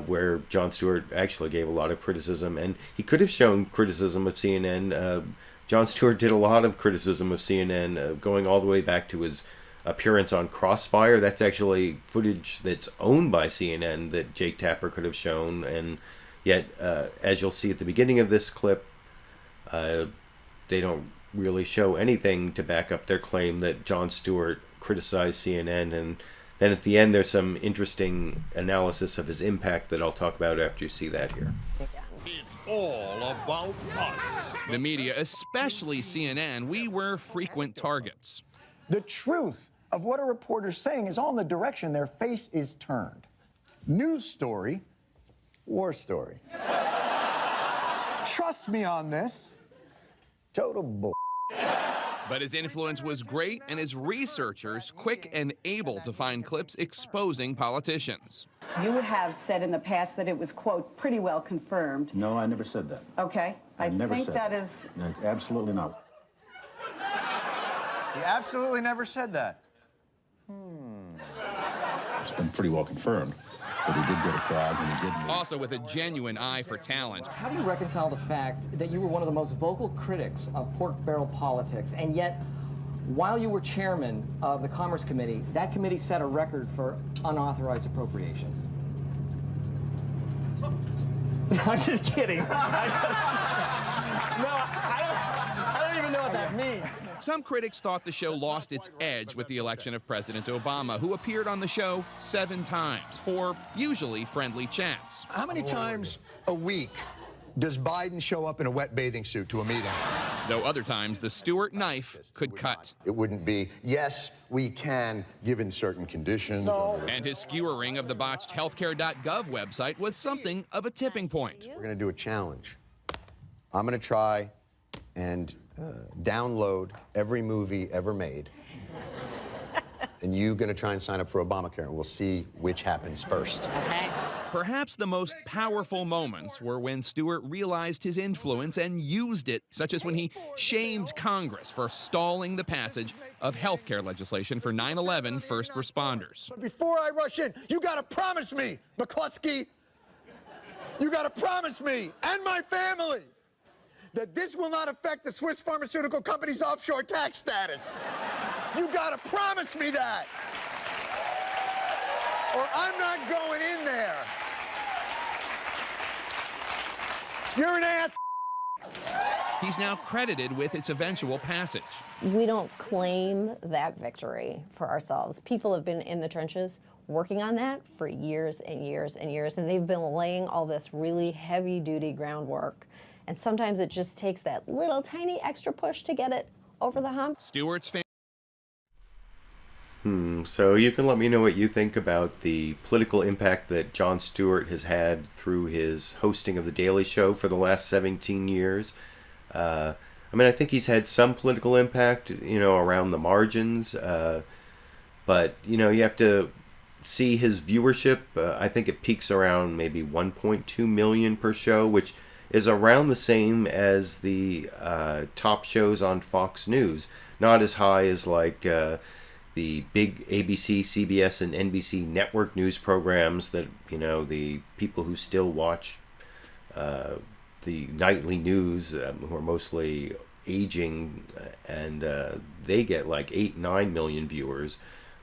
where Jon Stewart actually gave a lot of criticism. And he could have shown criticism of CNN. Jon Stewart did a lot of criticism of CNN, going all the way back to his appearance on Crossfire. That's actually footage that's owned by CNN that Jake Tapper could have shown. And yet, as you'll see at the beginning of this clip, they don't really show anything to back up their claim that Jon Stewart criticized CNN. And then at the end, there's some interesting analysis of his impact that I'll talk about after you see that here. It's all about us. The media, especially CNN, we were frequent targets. The truth of what a reporter's saying is all in the direction their face is turned. News story, war story. Trust me on this. Total bull. But his influence was great, and his researchers quick and able to find clips exposing politicians. You have said in the past that it was, quote, pretty well confirmed. No, I never said that. Okay. I never think said that is... No, absolutely not. He absolutely never said that. It's been pretty well confirmed that he did get a crowd and he did. Also with a genuine eye for talent. How do you reconcile the fact that you were one of the most vocal critics of pork barrel politics, and yet, while you were chairman of the Commerce Committee, that committee set a record for unauthorized appropriations? I'm just kidding. I don't even know what that means. Some critics thought the show lost its edge with the election of President Obama, who appeared on the show 7 times for usually friendly chats. How many times a week does Biden show up in a wet bathing suit to a meeting? Though other times the Stewart knife could cut. It wouldn't be, yes, we can, given certain conditions. No. And his skewering of the botched healthcare.gov website was something of a tipping point. We're going to do a challenge. I'm going to try and download every movie ever made. And you're going to try and sign up for Obamacare, and we'll see which happens first. Okay. Perhaps the most powerful moments were when Stewart realized his influence and used it, such as when he shamed Congress for stalling the passage of health care legislation for 9/11 first responders. But before I rush in, you got to promise me, McCluskey, you got to promise me and my family that this will not affect the Swiss pharmaceutical company's offshore tax status. You gotta promise me that, or I'm not going in there. You're an ass. He's now credited with its eventual passage. We don't claim that victory for ourselves. People have been in the trenches working on that for years and years and years, and they've been laying all this really heavy-duty groundwork. And sometimes it just takes that little tiny extra push to get it over the hump. Stewart's So you can let me know what you think about the political impact that Jon Stewart has had through his hosting of The Daily Show for the last 17 years. I mean, I think he's had some political impact, around the margins. But, you have to see his viewership. I think it peaks around maybe 1.2 million per show, which is around the same as the top shows on Fox News. Not as high as like the big ABC, CBS, and NBC network news programs that, the people who still watch the nightly news, who are mostly aging, and they get like 8-9 million viewers.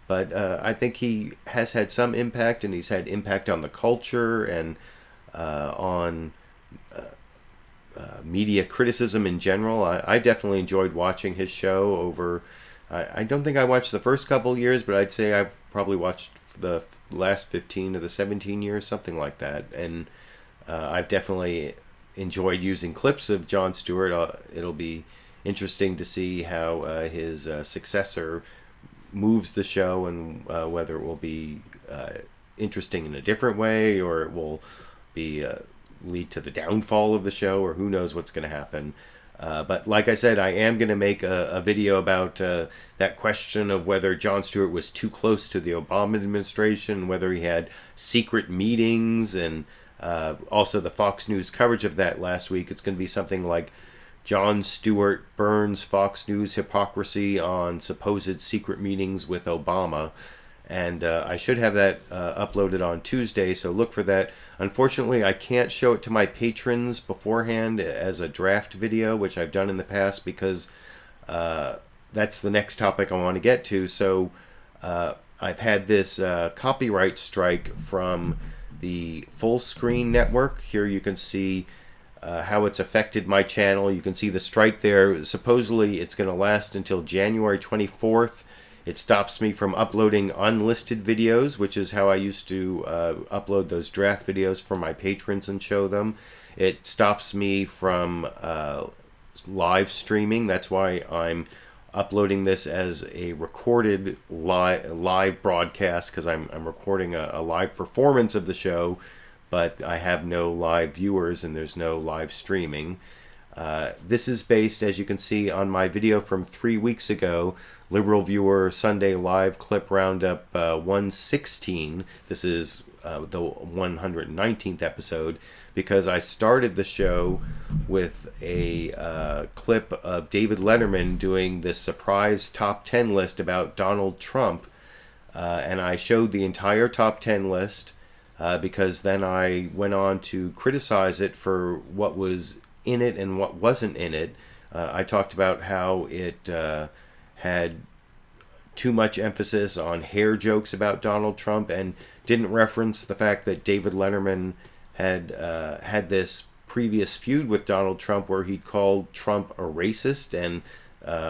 But I think he has had some impact, and he's had impact on the culture and on media criticism in general. I definitely enjoyed watching his show over... I don't think I watched the first couple years, but I'd say I've probably watched the last 15 of the 17 years, something like that. And I've definitely enjoyed using clips of Jon Stewart. It'll be interesting to see how his successor moves the show, and whether it will be interesting in a different way, or it will be lead to the downfall of the show, or who knows what's going to happen. But like I said, I am going to make a video about that question of whether Jon Stewart was too close to the Obama administration, whether he had secret meetings, and also the Fox News coverage of that last week. It's going to be something like Jon Stewart burns Fox News hypocrisy on supposed secret meetings with Obama. And I should have that uploaded on Tuesday, so look for that. Unfortunately, I can't show it to my patrons beforehand as a draft video, which I've done in the past, because that's the next topic I want to get to. So I've had this copyright strike from the Fullscreen network. Here you can see how it's affected my channel. You can see the strike there. Supposedly it's going to last until January 24th. It stops me from uploading unlisted videos, which is how I used to upload those draft videos for my patrons and show them. It stops me from live streaming. That's why I'm uploading this as a recorded live broadcast, because I'm recording a live performance of the show, but I have no live viewers and there's no live streaming. This is based, as you can see, on my video from 3 weeks ago, LiberalViewer Sunday Live Clip Roundup 116. This is the 119th episode, because I started the show with a clip of David Letterman doing this surprise top 10 list about Donald Trump, and I showed the entire top 10 list because then I went on to criticize it for what was in it and what wasn't in it. I talked about how it had too much emphasis on hair jokes about Donald Trump and didn't reference the fact that David Letterman had had this previous feud with Donald Trump where he called Trump a racist, and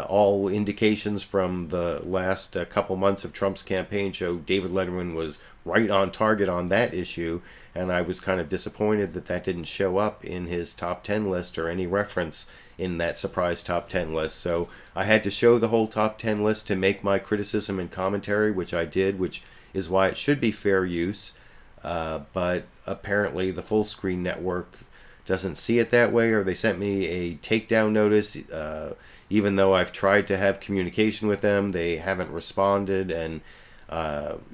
all indications from the last couple months of Trump's campaign show David Letterman was right on target on that issue, and I was kind of disappointed that that didn't show up in his top 10 list or any reference in that surprise top 10 list. So I had to show the whole top 10 list to make my criticism and commentary, which I did, which is why it should be fair use. But apparently the Fullscreen network doesn't see it that way, or they sent me a takedown notice. Even though I've tried to have communication with them, they haven't responded. And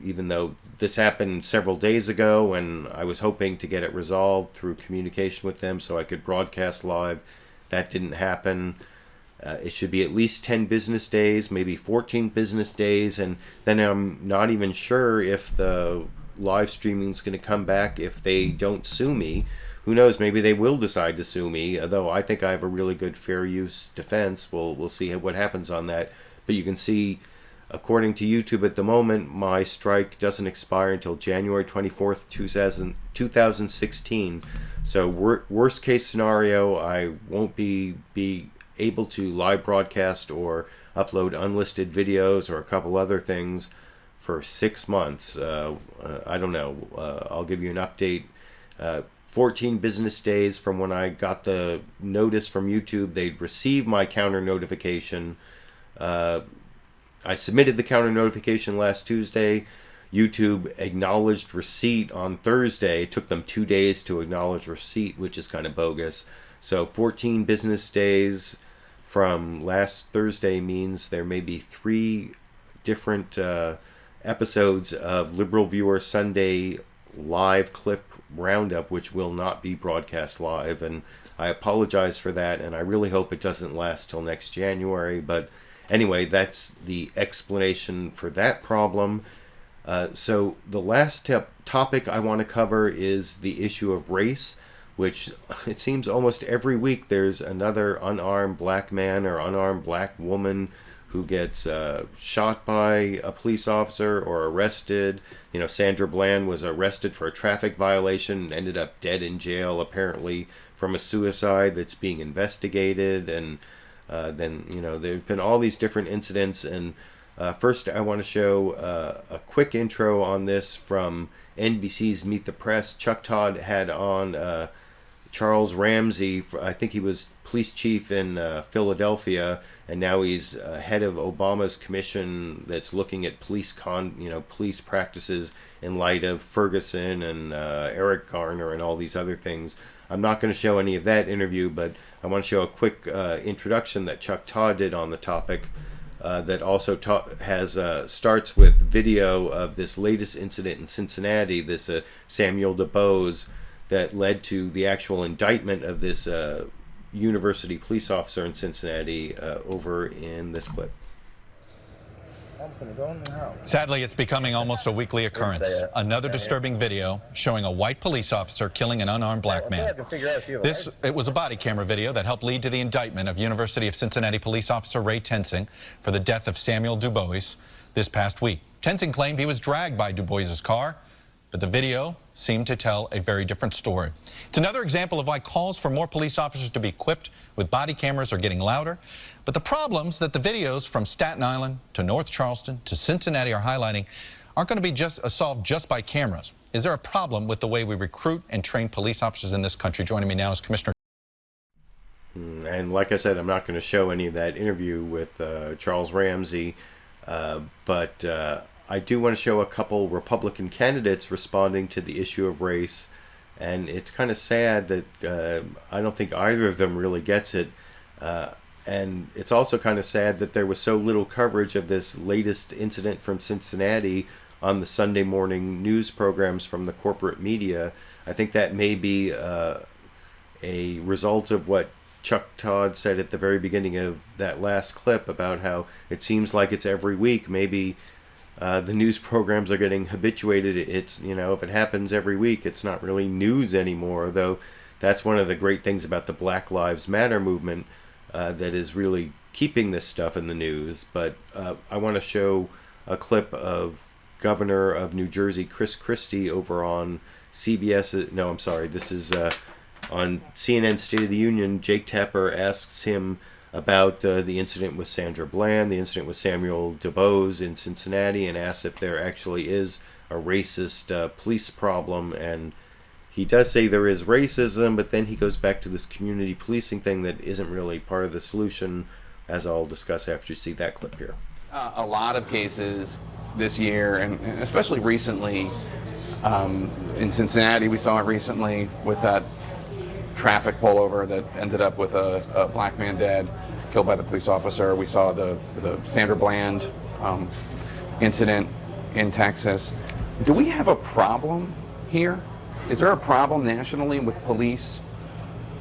even though this happened several days ago, and I was hoping to get it resolved through communication with them so I could broadcast live, that didn't happen. It should be at least 10 business days, maybe 14 business days, and then I'm not even sure if the live streaming is going to come back if they don't sue me. Who knows, maybe they will decide to sue me, although I think I have a really good fair use defense. We'll see what happens on that. But you can see, according to YouTube at the moment, my strike doesn't expire until January 24th, 2016. So worst case scenario, I won't be able to live broadcast or upload unlisted videos or a couple other things for 6 months. I don't know. I'll give you an update. 14 business days from when I got the notice from YouTube. They'd received my counter notification. I submitted the counter notification last Tuesday. YouTube acknowledged receipt on Thursday. It took them 2 days to acknowledge receipt, which is kind of bogus. So 14 business days from last Thursday means there may be 3 different episodes of LiberalViewer Sunday Live Clip Roundup, which will not be broadcast live. And I apologize for that, and I really hope it doesn't last till next January. But anyway, that's the explanation for that problem. So the last topic I want to cover is the issue of race, which it seems almost every week there's another unarmed black man or unarmed black woman who gets shot by a police officer or arrested. You know, Sandra Bland was arrested for a traffic violation and ended up dead in jail, apparently from a suicide that's being investigated. And then, you know, there have been all these different incidents. And first, I want to show a quick intro on this from NBC's Meet the Press. Chuck Todd had on Charles Ramsey. I think he was police chief in Philadelphia, and now he's head of Obama's commission that's looking at police practices in light of Ferguson and Eric Garner and all these other things. I'm not going to show any of that interview, but I want to show a quick introduction that Chuck Todd did on the topic that also starts with video of this latest incident in Cincinnati, this Samuel Dubose, that led to the actual indictment of this university police officer in Cincinnati over in this clip. Sadly, it's becoming almost a weekly occurrence. Another disturbing video showing a white police officer killing an unarmed black man. It was a body camera video that helped lead to the indictment of University of Cincinnati police officer Ray Tensing for the death of Samuel Dubose this past week. Tensing claimed he was dragged by Dubose's car, but the video seemed to tell a very different story. It's another example of why calls for more police officers to be equipped with body cameras are getting louder. But the problems that the videos from Staten Island to North Charleston to Cincinnati are highlighting aren't going to be solved just by cameras. Is there a problem with the way we recruit and train police officers in this country? Joining me now is Commissioner. And like I said, I'm not going to show any of that interview with Charles Ramsey, but I do want to show a couple Republican candidates responding to the issue of race. And it's kind of sad that I don't think either of them really gets it. And it's also kind of sad that there was so little coverage of this latest incident from Cincinnati on the Sunday morning news programs from the corporate media. I think that may be a result of what Chuck Todd said at the very beginning of that last clip about how it seems like it's every week. Maybe the news programs are getting habituated. It's, if it happens every week, it's not really news anymore, though that's one of the great things about the Black Lives Matter movement. That is really keeping this stuff in the news. But I want to show a clip of Governor of New Jersey, Chris Christie, over on CBS. No, I'm sorry. This is on CNN State of the Union. Jake Tapper asks him about the incident with Sandra Bland, the incident with Samuel Dubose in Cincinnati, and asks if there actually is a racist police problem. And he does say there is racism, but then he goes back to this community policing thing that isn't really part of the solution, as I'll discuss after you see that clip here. A lot of cases this year, and especially recently, in Cincinnati, we saw it recently with that traffic pullover that ended up with a black man dead, killed by the police officer. We saw the Sandra Bland incident in Texas. Do we have a problem here? Is there a problem nationally with police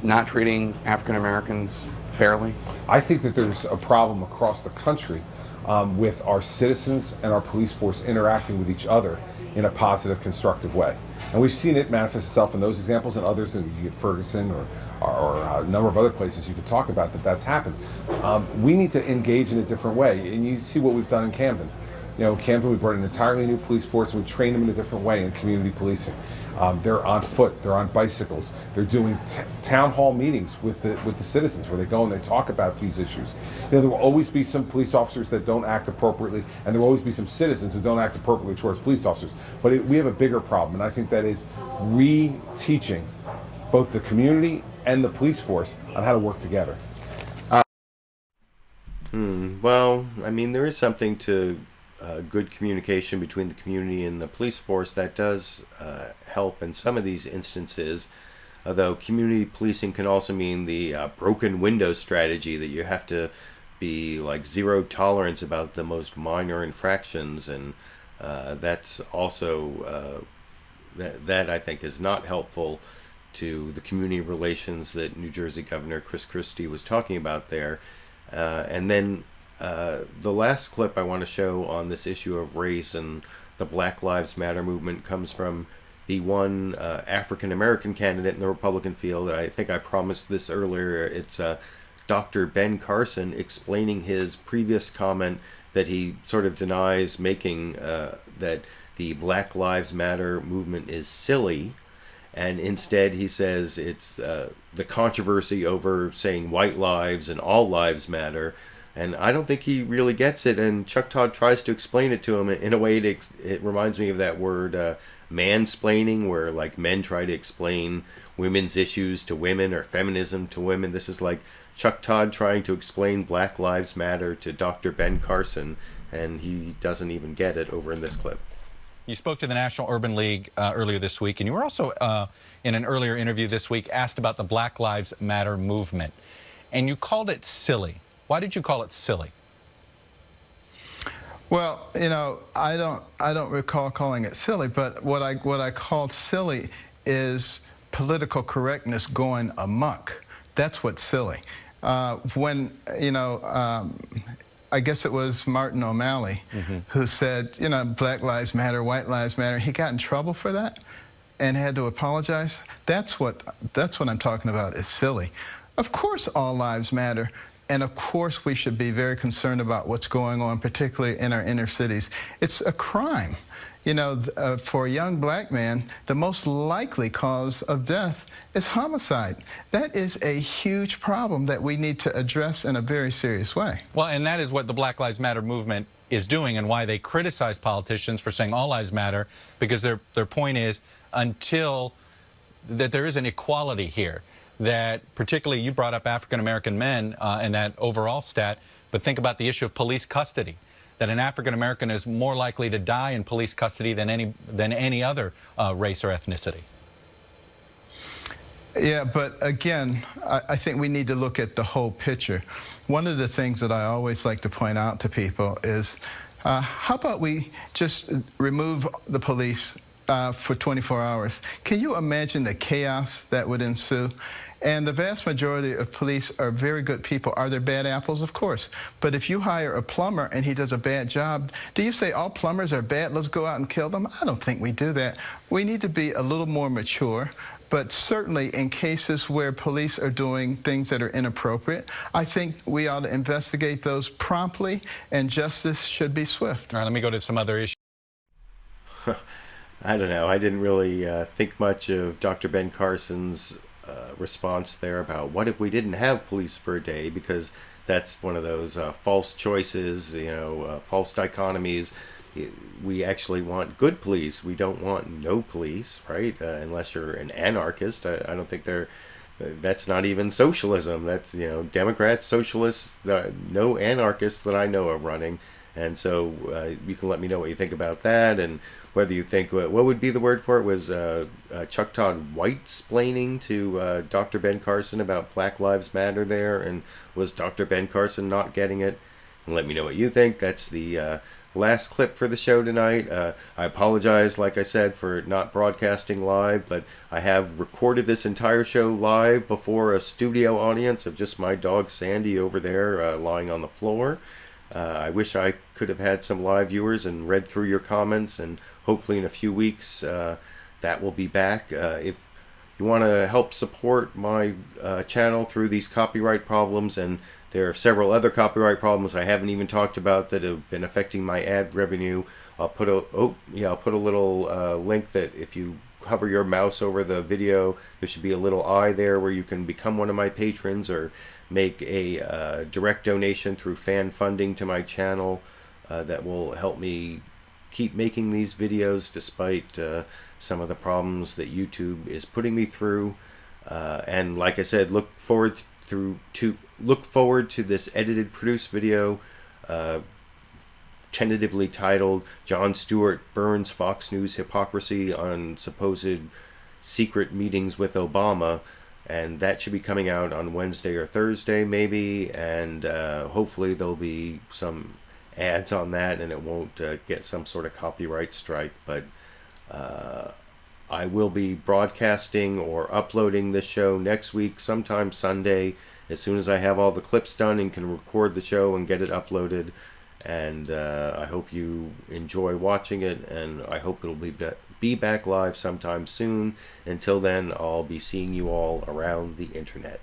not treating African Americans fairly? I think that there's a problem across the country with our citizens and our police force interacting with each other in a positive, constructive way. And we've seen it manifest itself in those examples and others, and you get Ferguson or a number of other places you could talk about that's happened. We need to engage in a different way, and you see what we've done in Camden. In Camden, we brought an entirely new police force, and we trained them in a different way in community policing. They're on foot, they're on bicycles, they're doing town hall meetings with the citizens where they go and they talk about these issues. There will always be some police officers that don't act appropriately, and there will always be some citizens who don't act appropriately towards police officers. But we have a bigger problem, and I think that is re-teaching both the community and the police force on how to work together. Well, I mean, there is something to good communication between the community and the police force that does help in some of these instances, although community policing can also mean the broken window strategy, that you have to be like zero tolerance about the most minor infractions, and that's also that I think is not helpful to the community relations that New Jersey Governor Chris Christie was talking about there. And then the last clip I want to show on this issue of race and the Black Lives Matter movement comes from the one African American candidate in the Republican field. I think I promised this earlier. It's Dr. Ben Carson explaining his previous comment that he sort of denies making, that the Black Lives Matter movement is silly. And instead he says it's the controversy over saying white lives and all lives matter. And I don't think he really gets it. And Chuck Todd tries to explain it to him in a way it reminds me of that word mansplaining, where like men try to explain women's issues to women or feminism to women. This is like Chuck Todd trying to explain Black Lives Matter to Dr. Ben Carson, and he doesn't even get it over in this clip. You spoke to the National Urban League earlier this week, and you were also, in an earlier interview this week, asked about the Black Lives Matter movement. And you called it silly. Why did you call it silly? Well, you know, I don't recall calling it silly, but what I called silly is political correctness going amok. That's what's silly. When, you know, I guess it was Martin O'Malley who said, you know, Black Lives Matter, White Lives Matter. He got in trouble for that and had to apologize. That's what I'm talking about is silly. Of course all lives matter, and of course we should be very concerned about what's going on, particularly in our inner cities. It's a crime. You know, for a young black man, the most likely cause of death is homicide. That is a huge problem that we need to address in a very serious way. Well, and that is what the Black Lives Matter movement is doing, and why they criticize politicians for saying all lives matter, because their point is until that there is an equality here, that particularly you brought up African-American men and that overall stat, but think about the issue of police custody, that an African-American is more likely to die in police custody than any other race or ethnicity. Yeah, but again, I think we need to look at the whole picture. One of the things that I always like to point out to people is, how about we just remove the police for 24 hours? Can you imagine the chaos that would ensue? And the vast majority of police are very good people. Are there bad apples? Of course. But if you hire a plumber and he does a bad job, do you say all plumbers are bad, let's go out and kill them? I don't think we do that. We need to be a little more mature. But certainly in cases where police are doing things that are inappropriate, I think we ought to investigate those promptly, and justice should be swift. All right, let me go to some other issues. I don't know. I didn't really think much of Dr. Ben Carson's response there about what if we didn't have police for a day, because that's one of those false choices, you know, false dichotomies. We actually want good police. We don't want no police, right? Unless you're an anarchist. I don't think that's not even socialism. That's, you know, Democrats, socialists, no anarchists that I know of running. And so you can let me know what you think about that, and whether you think, what would be the word for it, was Chuck Todd white-splaining to Dr. Ben Carson about Black Lives Matter there, and was Dr. Ben Carson not getting it? And let me know what you think. That's the last clip for the show tonight. I apologize, like I said, for not broadcasting live, but I have recorded this entire show live before a studio audience of just my dog Sandy over there lying on the floor. I wish I could have had some live viewers and read through your comments, and hopefully in a few weeks that will be back. If you want to help support my channel through these copyright problems, and there are several other copyright problems I haven't even talked about that have been affecting my ad revenue, I'll put a little link that if you hover your mouse over the video, there should be a little eye there where you can become one of my patrons or make a direct donation through fan funding to my channel. That will help me keep making these videos despite some of the problems that YouTube is putting me through. And like I said, look forward to this edited, produced video, tentatively titled "Jon Stewart Burns Fox News Hypocrisy on Supposed Secret Meetings with Obama." And that should be coming out on Wednesday or Thursday, maybe. And hopefully there'll be some ads on that, and it won't get some sort of copyright strike. But I will be broadcasting or uploading this show next week, sometime Sunday, as soon as I have all the clips done and can record the show and get it uploaded. And I hope you enjoy watching it, and I hope it'll be back live sometime soon. Until then, I'll be seeing you all around the internet.